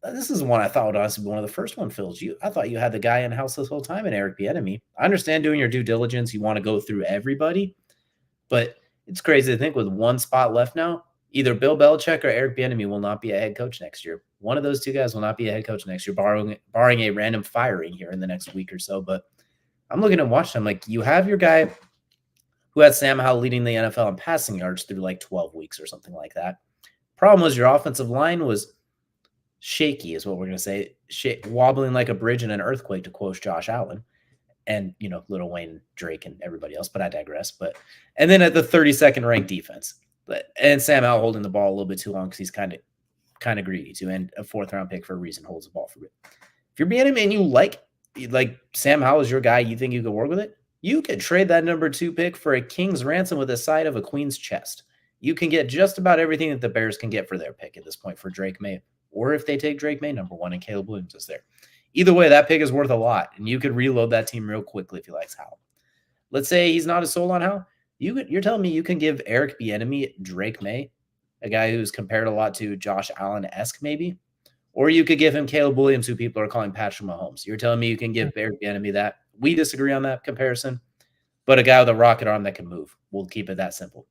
This is one I thought would honestly be one of the first one, Phil's. I thought you had the guy in house this whole time in Eric Bieniemy. I understand doing your due diligence. You want to go through everybody, but it's crazy to think with one spot left now, either Bill Belichick or Eric Bieniemy will not be a head coach next year. One of those two guys will not be a head coach next year, barring a random firing here in the next week or so. But I'm looking at Washington. I'm like, you have your guy who had Sam Howell leading the NFL in passing yards through like 12 weeks or something like that. Problem was your offensive line was shaky, is what we're going to say, wobbling like a bridge in an earthquake, to quote Josh Allen, and Lil Wayne, Drake, and everybody else. But I digress. And then at the 32nd ranked defense, and Sam Howell holding the ball a little bit too long because he's kind of greedy too, and a 4th round pick for a reason holds the ball for it. If you're Bieniemy and you like Sam Howell is your guy, you think you could work with it, you could trade that number 2 pick for a king's ransom with a side of a queen's chest. You can get just about everything that the Bears can get for their pick at this point for Drake May. Or if they take Drake May, number 1, and Caleb Williams is there. Either way, that pick is worth a lot, and you could reload that team real quickly if he likes Howell. Let's say he's not a sold on Howell. You're telling me you can give Eric Bieniemy Drake May, a guy who's compared a lot to Josh Allen-esque maybe? Or you could give him Caleb Williams, who people are calling Patrick Mahomes. You're telling me you can give Eric Bieniemy that? We disagree on that comparison, but a guy with a rocket arm that can move. We'll keep it that simple.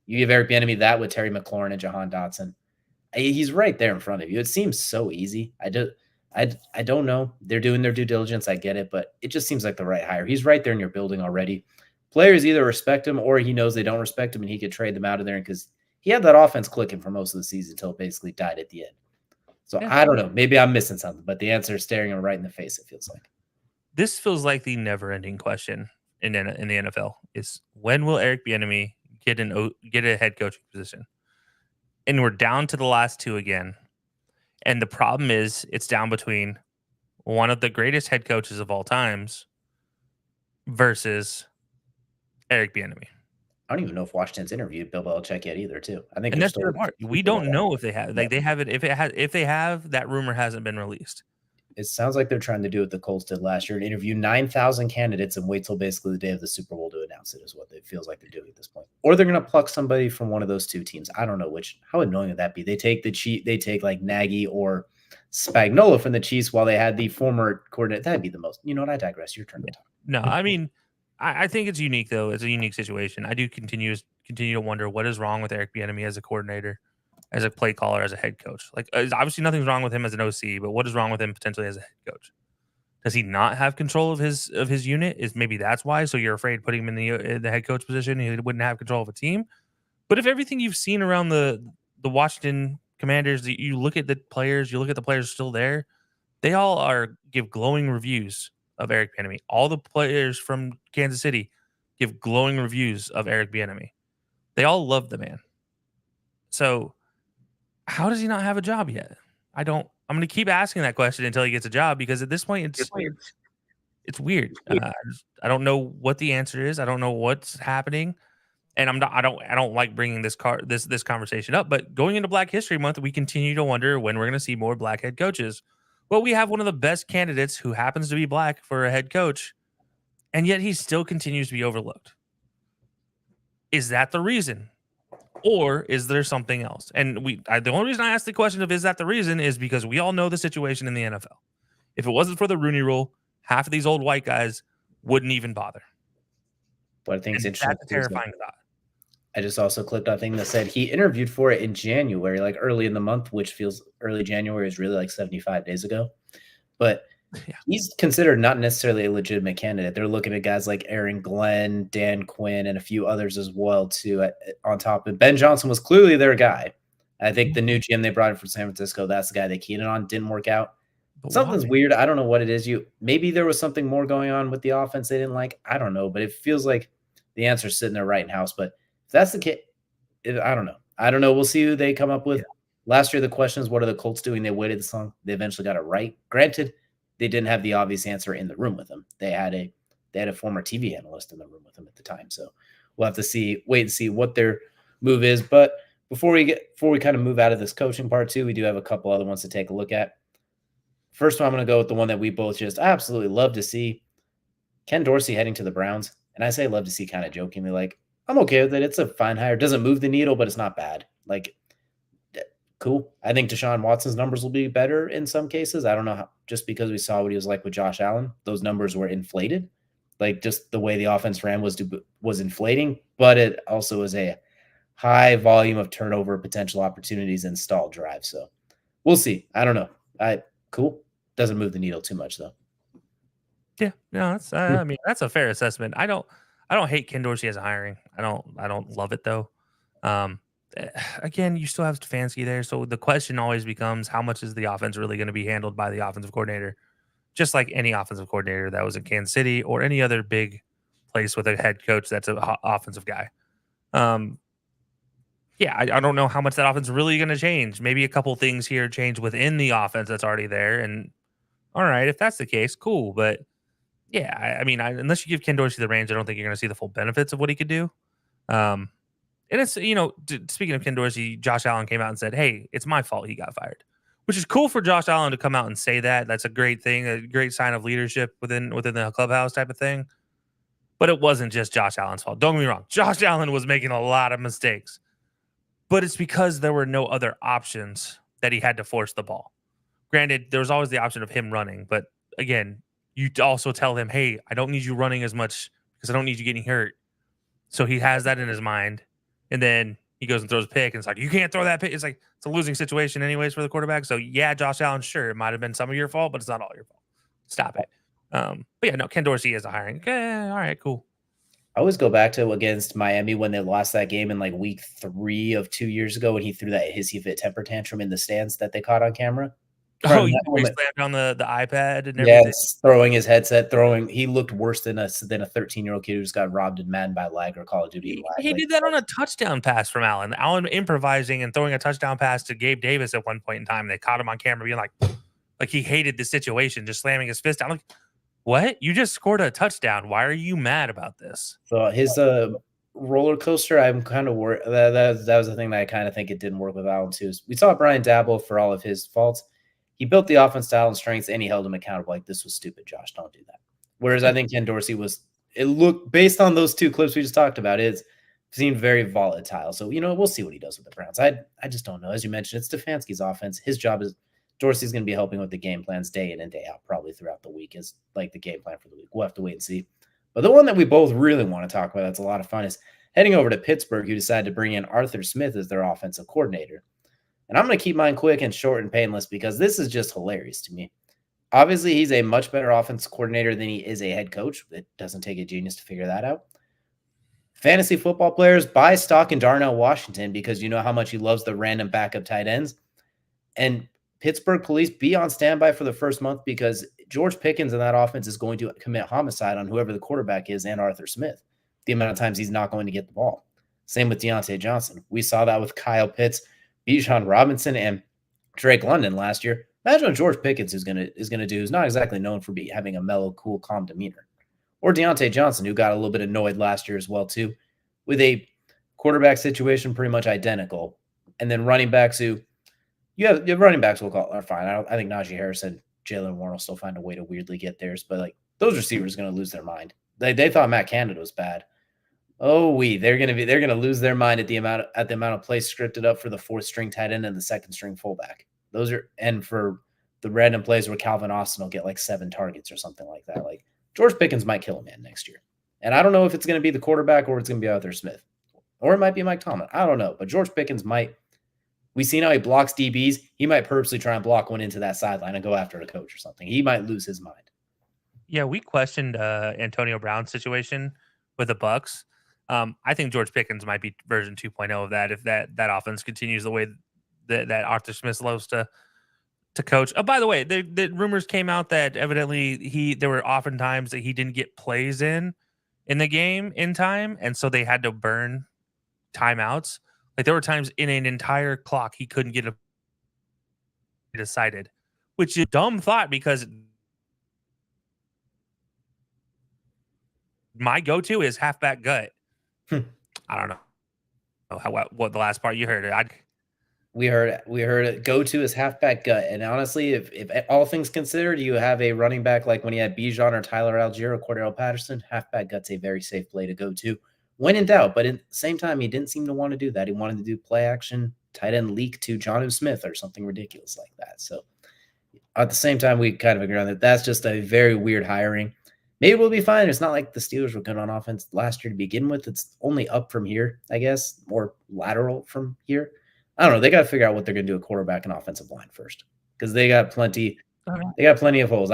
You give Eric Bieniemy that with Terry McLaurin and Jahan Dotson. He's right there in front of you. It seems so easy. I don't know. They're doing their due diligence. I get it, but it just seems like the right hire. He's right there in your building already. Players either respect him or he knows they don't respect him and he could trade them out of there because he had that offense clicking for most of the season until it basically died at the end. So yeah. I don't know. Maybe I'm missing something, but the answer is staring him right in the face, it feels like. This feels like the never-ending question in the NFL is when will Eric Bieniemy get a head coaching position? And we're down to the last 2 again. And the problem is it's down between one of the greatest head coaches of all times versus Eric Bieniemy. I don't even know if Washington's interviewed Bill Belichick yet either, too. I think and that's the part. We don't know if they have. Like they have it. If they have, that rumor hasn't been released. It sounds like they're trying to do what the Colts did last year and interview 9,000 candidates and wait till basically the day of the Super Bowl to announce it is what it feels like they're doing at this point. Or they're going to pluck somebody from one of those 2 teams. I don't know which. How annoying would that be? They take like Nagy or Spagnuolo from the Chiefs while they had the former coordinator. That'd be the most. You know what? I digress. Your turn to talk. No, I mean, I think it's unique though. It's a unique situation. I do continue to wonder what is wrong with Eric Bieniemy as a coordinator, as a play caller, as a head coach. Like obviously nothing's wrong with him as an OC, but what is wrong with him potentially as a head coach? Does he not have control of his unit? Is maybe that's why? So you're afraid putting him in the head coach position, he wouldn't have control of a team. But if everything you've seen around the Washington Commanders, you look at the players, still there, they all give glowing reviews of Eric Bieniemy. All the players from Kansas City give glowing reviews of Eric Bieniemy. They all love the man. So how does he not have a job yet? I'm going to keep asking that question until he gets a job because at this point it's weird. I don't know what the answer is. I don't know what's happening, and I don't like bringing this conversation up. But going into Black History Month, we continue to wonder when we're going to see more black head coaches. Well, we have one of the best candidates who happens to be black for a head coach, and yet he still continues to be overlooked. Is that the reason? Or is there something else? And the only reason I asked the question of is that the reason is because we all know the situation in the NFL. If it wasn't for the Rooney Rule, half of these old white guys wouldn't even bother. But I think it's interesting. That's a terrifying thought. I just also clicked on a thing that said he interviewed for it in January, like early in the month, which feels early January is really like 75 days ago. But yeah. He's considered not necessarily a legitimate candidate. They're looking at guys like Aaron Glenn, Dan Quinn, and a few others as well, too, on top of Ben Johnson was clearly their guy. I think the new GM they brought in from San Francisco, that's the guy they keyed in on. Didn't work out. But something's weird. I don't know what it is. Maybe there was something more going on with the offense they didn't like. I don't know, but it feels like the answer's sitting there right in house. But if that's the case, I don't know. I don't know. We'll see who they come up with. Yeah. Last year, the question is, what are the Colts doing? They waited this long. They eventually got it right. Granted, they didn't have the obvious answer in the room with them. They had a former TV analyst in the room with them at the time. So we'll have to wait and see what their move is. But before we kind of move out of this coaching part too, we do have a couple other ones to take a look at. First one, I'm going to go with the one that we both just absolutely love to see. Ken Dorsey heading to the Browns. And I say love to see kind of jokingly, like, I'm okay with it. It's a fine hire. It doesn't move the needle, but it's not bad. Like, Cool. I think Deshaun Watson's numbers will be better in some cases. I don't know how, just because we saw what he was like with Josh Allen, those numbers were inflated. Like just the way the offense ran was inflating, but it also was a high volume of turnover potential opportunities and stalled drives. So we'll see. I don't know. Cool. Doesn't move the needle too much though. Yeah, no, that's I mean that's a fair assessment. I don't hate Ken Dorsey as a hiring. I don't love it though. Um, again, you still have Stefanski there, so the question always becomes how much is the offense really going to be handled by the offensive coordinator? Just like any offensive coordinator that was in Kansas City or any other big place with a head coach that's an offensive guy. Um, yeah, I don't know how much that offense is really going to change. Maybe a couple things here change within the offense that's already there, and all right, if that's the case, cool. But yeah, I mean, unless you give Ken Dorsey the reins, I don't think you're going to see the full benefits of what he could do. Um, and it's, speaking of Ken Dorsey, Josh Allen came out and said, "Hey, it's my fault he got fired," which is cool for Josh Allen to come out and say that. That's a great thing, a great sign of leadership within the clubhouse type of thing. But it wasn't just Josh Allen's fault. Don't get me wrong. Josh Allen was making a lot of mistakes, but it's because there were no other options that he had to force the ball. Granted, there was always the option of him running, but again, you also tell him, "Hey, I don't need you running as much because I don't need you getting hurt." So he has that in his mind, and then he goes and throws a pick, and it's like, "You can't throw that pick." It's like it's a losing situation, anyways, for the quarterback. So yeah, Josh Allen, sure, it might have been some of your fault, but it's not all your fault. Stop it. But yeah, no, Ken Dorsey is a hiring. Okay, all right, cool. I always go back to against Miami when they lost that game in like week 3 of 2 years ago when he threw that hissy fit temper tantrum in the stands that they caught on camera. Oh, he slammed on the iPad and everything. Yes, throwing his headset, he looked worse than a 13-year-old kid who just got robbed in Madden by lag or Call of Duty. He did that on a touchdown pass from Allen. Allen improvising and throwing a touchdown pass to Gabe Davis at one point in time. They caught him on camera being like he hated the situation, just slamming his fist down. Like, what? You just scored a touchdown. Why are you mad about this? So his roller coaster, I'm kind of worried. That was the thing that I kind of think it didn't work with Allen too. We saw Brian Dabble for all of his faults. He built the offense to Allen's strengths, and he held him accountable. Like, this was stupid, Josh. Don't do that. Whereas I think Ken Dorsey it looked, based on those 2 clips we just talked about, it seemed very volatile. So, we'll see what he does with the Browns. I just don't know. As you mentioned, it's Stefanski's offense. His job is Dorsey's going to be helping with the game plans day in and day out, probably throughout the week, is like the game plan for the week. We'll have to wait and see. But the one that we both really want to talk about, that's a lot of fun, is heading over to Pittsburgh, who decided to bring in Arthur Smith as their offensive coordinator. And I'm going to keep mine quick and short and painless because this is just hilarious to me. Obviously, he's a much better offensive coordinator than he is a head coach. It doesn't take a genius to figure that out. Fantasy football players, buy stock in Darnell Washington because you know how much he loves the random backup tight ends. And Pittsburgh police, be on standby for the first month because George Pickens in that offense is going to commit homicide on whoever the quarterback is and Arthur Smith. The amount of times he's not going to get the ball. Same with Deontay Johnson. We saw that with Kyle Pitts, Bijan Robinson, and Drake London last year. Imagine what George Pickens is gonna do. Who's not exactly known for having a mellow, cool, calm demeanor. Or Deontay Johnson, who got a little bit annoyed last year as well too, with a quarterback situation pretty much identical, and then running backs who you have running backs will call are fine. I think Najee Harris and Jalen Warren will still find a way to weirdly get theirs, but like those receivers are going to lose their mind. They thought Matt Canada was bad. They're going to lose their mind at the amount of plays scripted up for the 4th string tight end and the 2nd string fullback. And for the random plays where Calvin Austin will get like 7 targets or something like that. Like George Pickens might kill a man next year. And I don't know if it's going to be the quarterback or it's going to be Arthur Smith, or it might be Mike Tomlin. I don't know, but George Pickens might. We've seen how he blocks DBs. He might purposely try and block one into that sideline and go after a coach or something. He might lose his mind. Yeah, we questioned Antonio Brown's situation with the Bucs. I think George Pickens might be version 2.0 of that if that offense continues the way that Arthur Smith loves to coach. Oh, by the way, the rumors came out that evidently there were often times that he didn't get plays in the game in time, and so they had to burn timeouts. Like there were times in an entire clock he couldn't get decided, which is a dumb thought because my go-to is halfback gut. I don't know what the last part you heard. We heard it. Go-to is halfback gut. And honestly, if all things considered, you have a running back like when you had Bijan or Tyler Algier or Cordero Patterson, halfback gut's a very safe play to go to when in doubt. But at the same time, he didn't seem to want to do that. He wanted to do play action tight end leak to Jonnu Smith or something ridiculous like that. So at the same time, we kind of agree on that. That's just a very weird hiring. Maybe we'll be fine. It's not like the Steelers were good on offense last year to begin with. It's only up from here, I guess, more lateral from here. I don't know. They got to figure out what they're going to do at quarterback and offensive line first, because they got plenty. They got plenty of holes.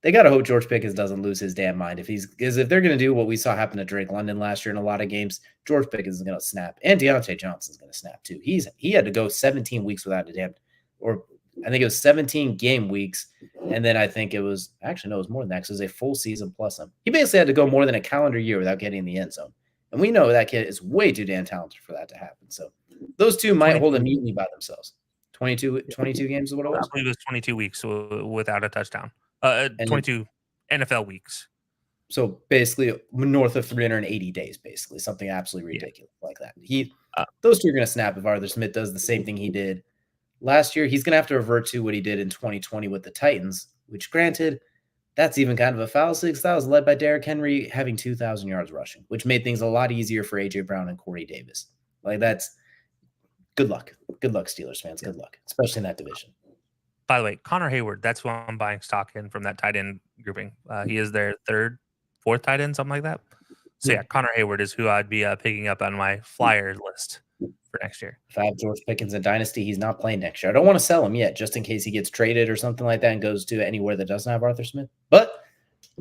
They got to hope George Pickens doesn't lose his damn mind. If they're going to do what we saw happen to Drake London last year in a lot of games, George Pickens is going to snap, and Deontay Johnson's going to snap too. He had to go 17 weeks without a damn, or I think it was 17 game weeks, and then I think it was more than that, because it was a full season plus him. He basically had to go more than a calendar year without getting in the end zone, and we know that kid is way too damn talented for that to happen. So those two might hold a mutiny by themselves. 22 games is what it was. I believe it was 22 weeks without a touchdown. 22 NFL weeks. So basically north of 380 days, basically something absolutely ridiculous like that. Those two are going to snap if Arthur Smith does the same thing he did last year. He's going to have to revert to what he did in 2020 with the Titans, which granted, that's even kind of a fallacy, because that was led by Derrick Henry having 2,000 yards rushing, which made things a lot easier for A.J. Brown and Corey Davis. Like, that's good luck. Good luck, Steelers fans. Good luck, especially in that division. By the way, Connor Hayward, that's who I'm buying stock in from that tight end grouping. He is their fourth tight end, something like that. So yeah, Connor Hayward is who I'd be picking up on my flyer list for next year. If I have George Pickens in Dynasty, he's not playing next year. I don't want to sell him yet, just in case he gets traded or something like that and goes to anywhere that doesn't have Arthur Smith. But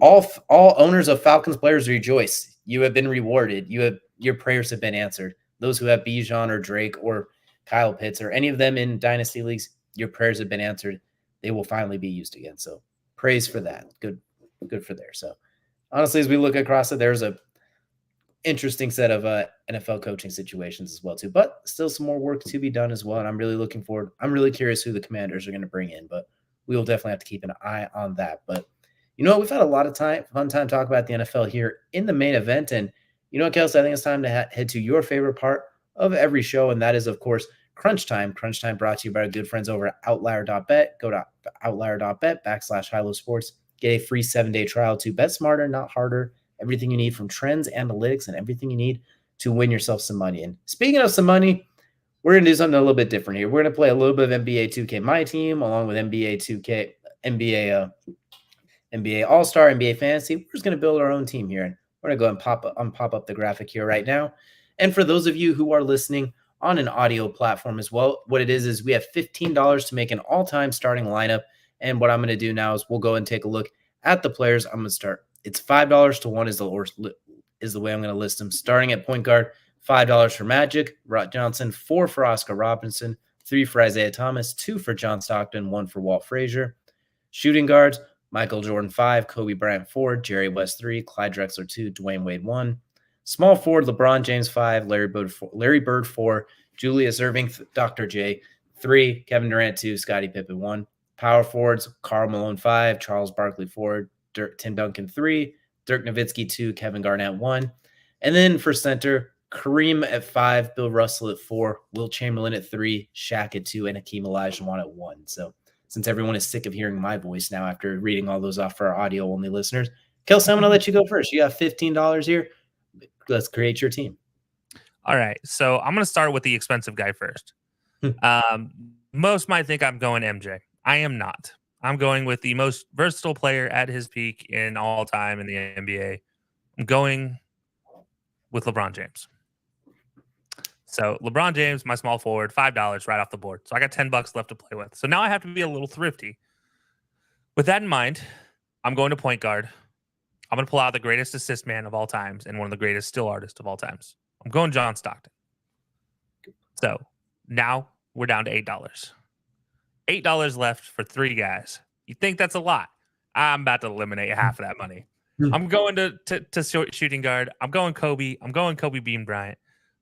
all owners of Falcons players rejoice. You have been rewarded. Your prayers have been answered. Those who have Bijan or Drake or Kyle Pitts or any of them in Dynasty leagues, your prayers have been answered. They will finally be used again. So praise for that. Good for there. So honestly, as we look across it, there's a interesting set of NFL coaching situations as well too, but still some more work to be done as well. And I'm really looking forward. I'm really curious who the Commanders are going to bring in, but we will definitely have to keep an eye on that. But we've had a lot of fun time talking about the NFL here in the main event. And Kelcey, I think it's time to head to your favorite part of every show. And that is, of course, Crunch Time. Crunch Time brought to you by our good friends over at outlier.bet. Go to outlier.bet /HighLowSports. Get a free 7-day trial to bet smarter, not harder. Everything you need from trends, analytics, and everything you need to win yourself some money. And speaking of some money, we're going to do something a little bit different here. We're going to play a little bit of NBA 2K My Team along with NBA 2K, NBA All-Star, NBA Fantasy. We're just going to build our own team here. And we're going to go ahead and pop up the graphic here right now. And for those of you who are listening on an audio platform as well, what it is we have $15 to make an all-time starting lineup. And what I'm going to do now is we'll go and take a look at the players. I'm going to start. It's $5 to 1 is the way I'm going to list them. Starting at point guard, $5 for Magic, Rod Johnson, 4 for Oscar Robinson, 3 for Isaiah Thomas, 2 for John Stockton, 1 for Walt Frazier. Shooting guards, Michael Jordan 5, Kobe Bryant 4, Jerry West 3, Clyde Drexler 2, Dwayne Wade 1. Small forward, LeBron James 5, Larry Bird 4, Julius Erving, Dr. J 3, Kevin Durant 2, Scottie Pippen 1. Power forwards, Karl Malone 5, Charles Barkley 4, Tim Duncan 3, Dirk Nowitzki 2, Kevin Garnett 1. And then for center, Kareem at 5, Bill Russell at 4, Wilt Chamberlain at 3, Shaq at 2, and Hakeem Olajuwon at 1. So since everyone is sick of hearing my voice now after reading all those off for our audio-only listeners, Kelcey, I'm going to let you go first. You have $15 here. Let's create your team. All right. So I'm going to start with the expensive guy first. Most might think I'm going MJ. I am not. I'm going with the most versatile player at his peak in all time in the NBA. I'm going with LeBron James. So LeBron James, my small forward, $5 right off the board. So I got $10 left to play with. So now I have to be a little thrifty. With that in mind, I'm going to point guard. I'm going to pull out the greatest assist man of all times and one of the greatest still artists of all times. I'm going John Stockton. So now we're down to $8. $8 left for 3 guys. You think that's a lot? I'm about to eliminate half of that money. I'm going to shooting guard. I'm going Kobe. I'm going Kobe Bean Bryant.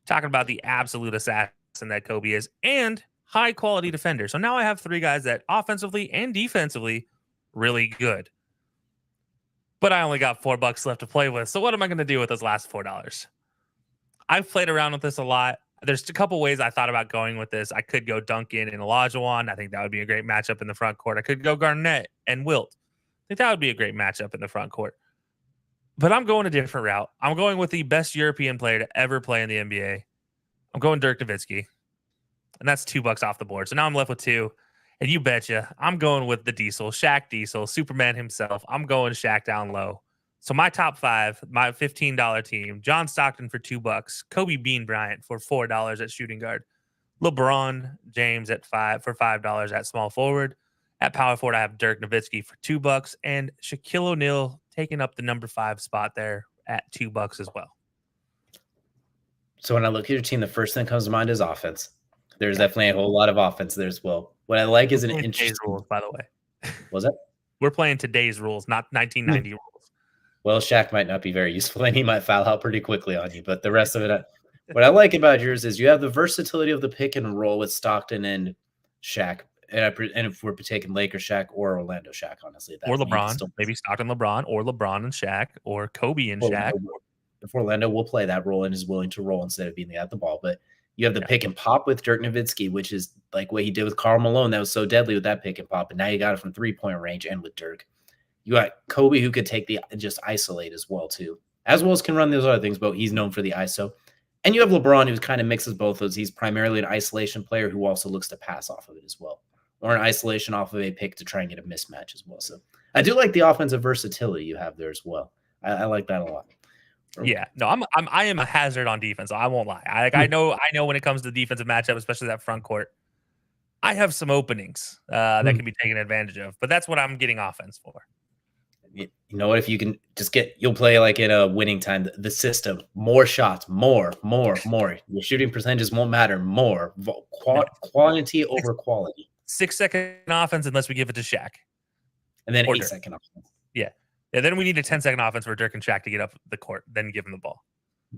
Talking about the absolute assassin that Kobe is and high quality defender. So now I have 3 guys that offensively and defensively really good. But I only got $4 left to play with. So what am I going to do with those last $4? I've played around with this a lot. There's a couple ways I thought about going with this. I could go Duncan and Olajuwon. I think that would be a great matchup in the front court. I could go Garnett and Wilt. I think that would be a great matchup in the front court. But I'm going a different route. I'm going with the best European player to ever play in the NBA. I'm going Dirk Nowitzki. and that's $2 off the board. So now I'm left with 2. And you betcha, I'm going with the Diesel, Shaq Diesel, Superman himself. I'm going Shaq down low. So my top 5, my $15 team: John Stockton for $2, Kobe Bean Bryant for $4 at shooting guard, LeBron James at $5 at small forward. At power forward, I have Dirk Nowitzki for $2, and Shaquille O'Neal taking up the number 5 spot there at $2 as well. So when I look at your team, the first thing that comes to mind is offense. There's definitely a whole lot of offense there as well. What I like is an interesting rules, by the way. Was that? We're playing today's rules, not 1990 rules. Well, Shaq might not be very useful, and he might foul out pretty quickly on you. But the rest of it, what I like about yours is you have the versatility of the pick and roll with Stockton and Shaq. And if we're taking Lakers Shaq or Orlando Shaq, honestly, or LeBron, maybe Stockton LeBron, or LeBron and Shaq, or Kobe and Shaq. If Orlando will play that role and is willing to roll instead of being at the ball, but you have the pick and pop with Dirk Nowitzki, which is like what he did with Karl Malone. That was so deadly with that pick and pop, and now you got it from 3-point range and with Dirk. You got Kobe, who could take the just isolate as well too, as well as can run those other things, but he's known for the ISO. And you have LeBron, who kind of mixes both those. He's primarily an isolation player who also looks to pass off of it as well, or an isolation off of a pick to try and get a mismatch as well. So I do like the offensive versatility you have there as well. I like that a lot. Yeah, no, I am a hazard on defense. I won't lie. I know when it comes to defensive matchup, especially that front court, I have some openings that can be taken advantage of. But that's what I'm getting offense for. You know what? If you can just you'll play like in a winning time. The system, more shots, more. Your shooting percentages won't matter. More quantity over quality. 6-second offense unless we give it to Shaq, and then 8-second offense. Yeah, then we need a 10-second offense for Dirk and Shaq to get up the court, then give him the ball.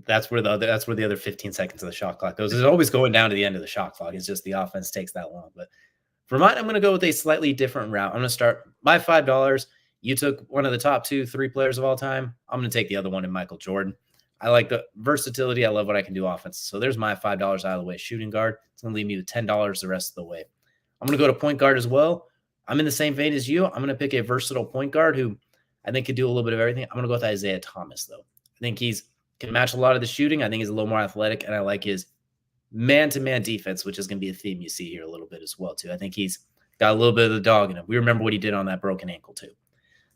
That's where the other 15 seconds of the shot clock goes. It's always going down to the end of the shot clock. It's just the offense takes that long. But for mine, I'm going to go with a slightly different route. I'm going to start my $5. You took one of the top 2-3 players of all time. I'm going to take the other one in Michael Jordan. I like the versatility. I love what I can do offense. So there's my $5 out of the way. Shooting guard. It's going to leave me with $10 the rest of the way. I'm going to go to point guard as well. I'm in the same vein as you. I'm going to pick a versatile point guard who I think could do a little bit of everything. I'm going to go with Isaiah Thomas, though. I think can match a lot of the shooting. I think he's a little more athletic, and I like his man-to-man defense, which is going to be a theme you see here a little bit as well, too. I think he's got a little bit of the dog in him. We remember what he did on that broken ankle, too.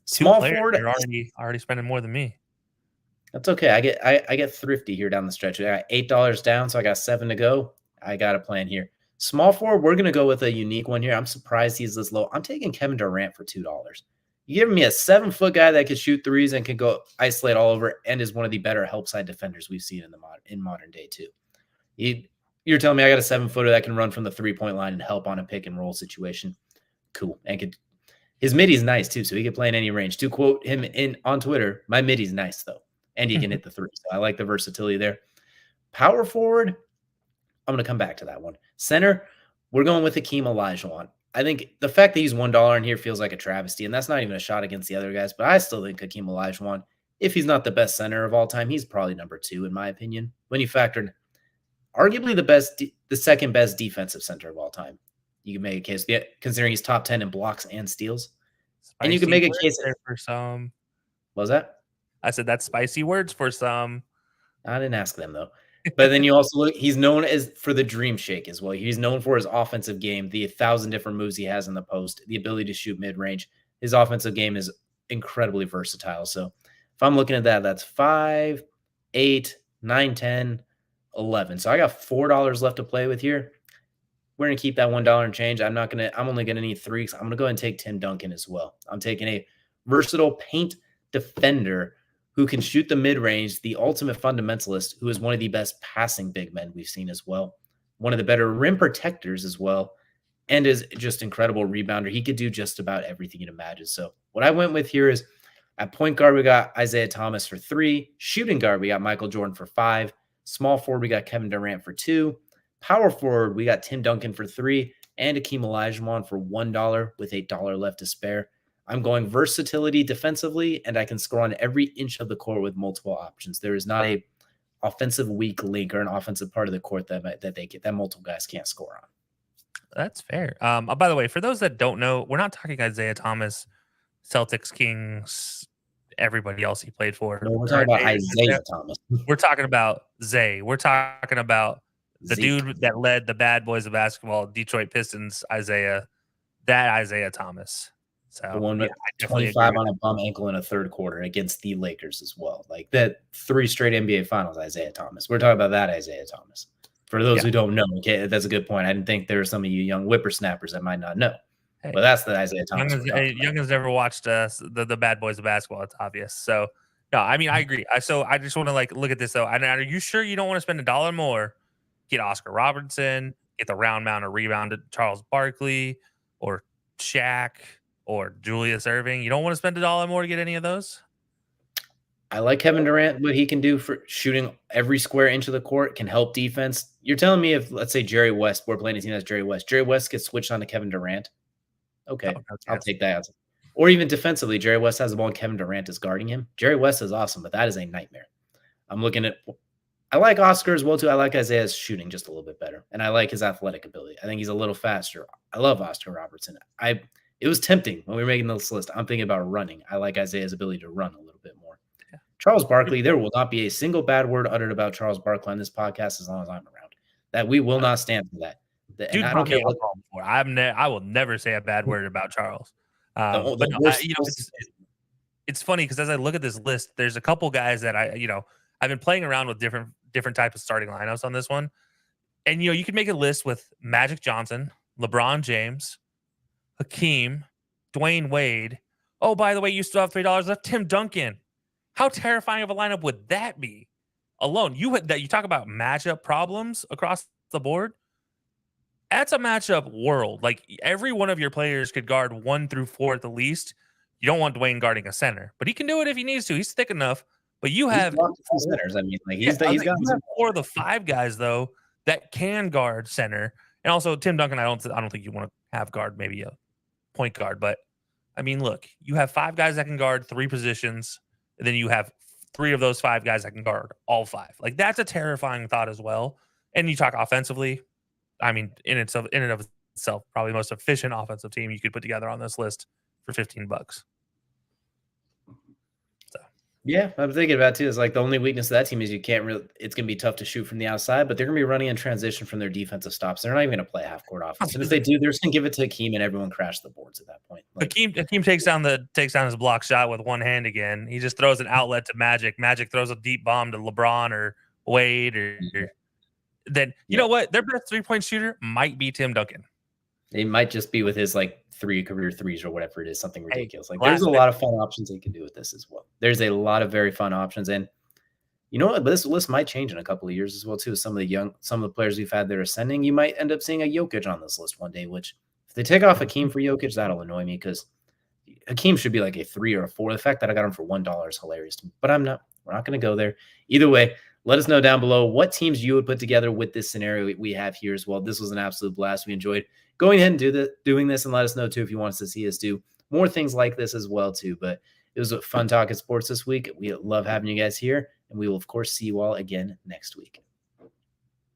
Small forward. You're already spending more than me. That's okay. I get thrifty here down the stretch. I got $8 down, so I got 7 to go. I got a plan here. Small forward, we're going to go with a unique one here. I'm surprised he's this low. I'm taking Kevin Durant for $2. You're giving me a 7-foot guy that can shoot threes and can go isolate all over and is one of the better help side defenders we've seen in modern day too. You're telling me I got a 7-footer that can run from the 3-point line and help on a pick and roll situation. Cool. And his midi's nice too, so he can play in any range. To quote him on Twitter, my midi's nice though, and he can hit the three. So I like the versatility there. Power forward, I'm going to come back to that one. Center, we're going with Hakeem Olajuwon. I think the fact that he's $1 in here feels like a travesty, and that's not even a shot against the other guys, but I still think Hakeem Olajuwon, if he's not the best center of all time, he's probably number 2 in my opinion. When you factor in arguably the second best defensive center of all time, you can make a case, considering he's top 10 in blocks and steals. And you can make a case there for some. What was that? I said that's spicy words for some. I didn't ask them though. But then you also look, he's known for the dream shake as well. He's known for his offensive game, the 1,000 different moves he has in the post, the ability to shoot mid-range. His offensive game is incredibly versatile. So if I'm looking at that, that's 5, 8, 9, 10, 11. So I got $4 left to play with here. We're going to keep that $1 and change. I'm only going to need 3. So I'm going to go ahead and take Tim Duncan as well. I'm taking a versatile paint defender who can shoot the mid-range, the ultimate fundamentalist, who is one of the best passing big men we've seen as well. One of the better rim protectors as well, and is just incredible rebounder. He could do just about everything you'd imagine. So what I went with here is at point guard, we got Isaiah Thomas for 3. Shooting guard, we got Michael Jordan for 5. Small forward, we got Kevin Durant for 2. Power forward, we got Tim Duncan for 3. And Hakeem Olajuwon for $1 with $8 left to spare. I'm going versatility defensively, and I can score on every inch of the court with multiple options. There is not a offensive weak link or an offensive part of the court that multiple guys can't score on. That's fair. By the way, for those that don't know, we're not talking Isaiah Thomas, Celtics, Kings, everybody else he played for. No, we're talking about Isaiah Thomas. We're talking about Zay. We're talking about The Zeke. dude that led the bad boys of basketball, Detroit Pistons, Isaiah Thomas. So The one with I definitely 25 agree on a bum ankle in a third quarter against the Lakers as well. Like that 3 straight NBA finals, Isaiah Thomas. We're talking about that Isaiah Thomas. For those who don't know, okay, that's a good point. I didn't think there were some of you young whippersnappers that might not know. Hey, but that's the Isaiah Thomas. Youngins never watched the bad boys of basketball. It's obvious. So no, I mean I agree. I just want to look at this though. Are you sure you don't want to spend $1 more? Get Oscar Robertson, get the round mound or rebounded Charles Barkley or Shaq or Julius Erving. You don't want to spend $1 more to get any of those? I like Kevin Durant, what he can do for shooting every square inch of the court, can help defense. You're telling me if, let's say, Jerry West, we're playing a team that's Jerry West gets switched on to Kevin Durant. Okay, I'll take that. Or even defensively, Jerry West has the ball and Kevin Durant is guarding him. Jerry West is awesome, but that is a nightmare. I'm looking at I like Oscar as well, too. I like Isaiah's shooting just a little bit better, and I like his athletic ability. I think he's a little faster. I love Oscar Robertson. It was tempting when we were making this list. I'm thinking about running. I like Isaiah's ability to run a little bit more. Yeah. Charles Barkley, there will not be a single bad word uttered about Charles Barkley on this podcast as long as I'm around. That we will not stand for that. Dude, I don't care what I will never say a bad word about Charles. But no, it's funny because as I look at this list, there's a couple guys that I've been playing around with different types of starting lineups on this one. And, you could make a list with Magic Johnson, LeBron James, Hakeem, Dwayne Wade. Oh, by the way, you still have $3 left. Tim Duncan. How terrifying of a lineup would that be alone? You talk about matchup problems across the board. That's a matchup world. Like every one of your players could guard 1 through 4 at the least. You don't want Dwayne guarding a center, but he can do it if he needs to. He's thick enough. But you have centers. I mean, he's got 4 of the 5 guys though that can guard center, and also Tim Duncan. I don't think you want to have guard maybe a point guard, but I mean, look, you have 5 guys that can guard 3 positions, and then you have 3 of those 5 guys that can guard all 5. Like that's a terrifying thought as well. And you talk offensively. I mean, in and of itself, probably the most efficient offensive team you could put together on this list for $15. So, yeah, I'm thinking about it too. It's like the only weakness of that team is it's going to be tough to shoot from the outside, but they're going to be running in transition from their defensive stops. They're not even going to play half court offense. And if they do, they're just going to give it to Hakeem and everyone crash the boards at that point. Hakeem takes down his block shot with one hand again. He just throws an outlet to Magic. Magic throws a deep bomb to LeBron or Wade or then you know what? Their best 3-point shooter might be Tim Duncan. It might just be with his 3 career threes or whatever it is, something ridiculous. There's a lot of fun options they can do with this as well. There's a lot of very fun options, and you know what? But this list might change in a couple of years as well too. Some of the players we've had that are ascending, you might end up seeing a Jokic on this list one day. Which if they take off Hakeem for Jokic, that'll annoy me because Hakeem should be like a 3 or a 4. The fact that I got him for $1 is hilarious to me, but I'm not. We're not going to go there. Either way. Let us know down below what teams you would put together with this scenario we have here as well. This was an absolute blast. We enjoyed going ahead and doing this, and let us know too if you want us to see us do more things like this as well too. But it was a fun talk at sports this week. We love having you guys here, and we will of course see you all again next week.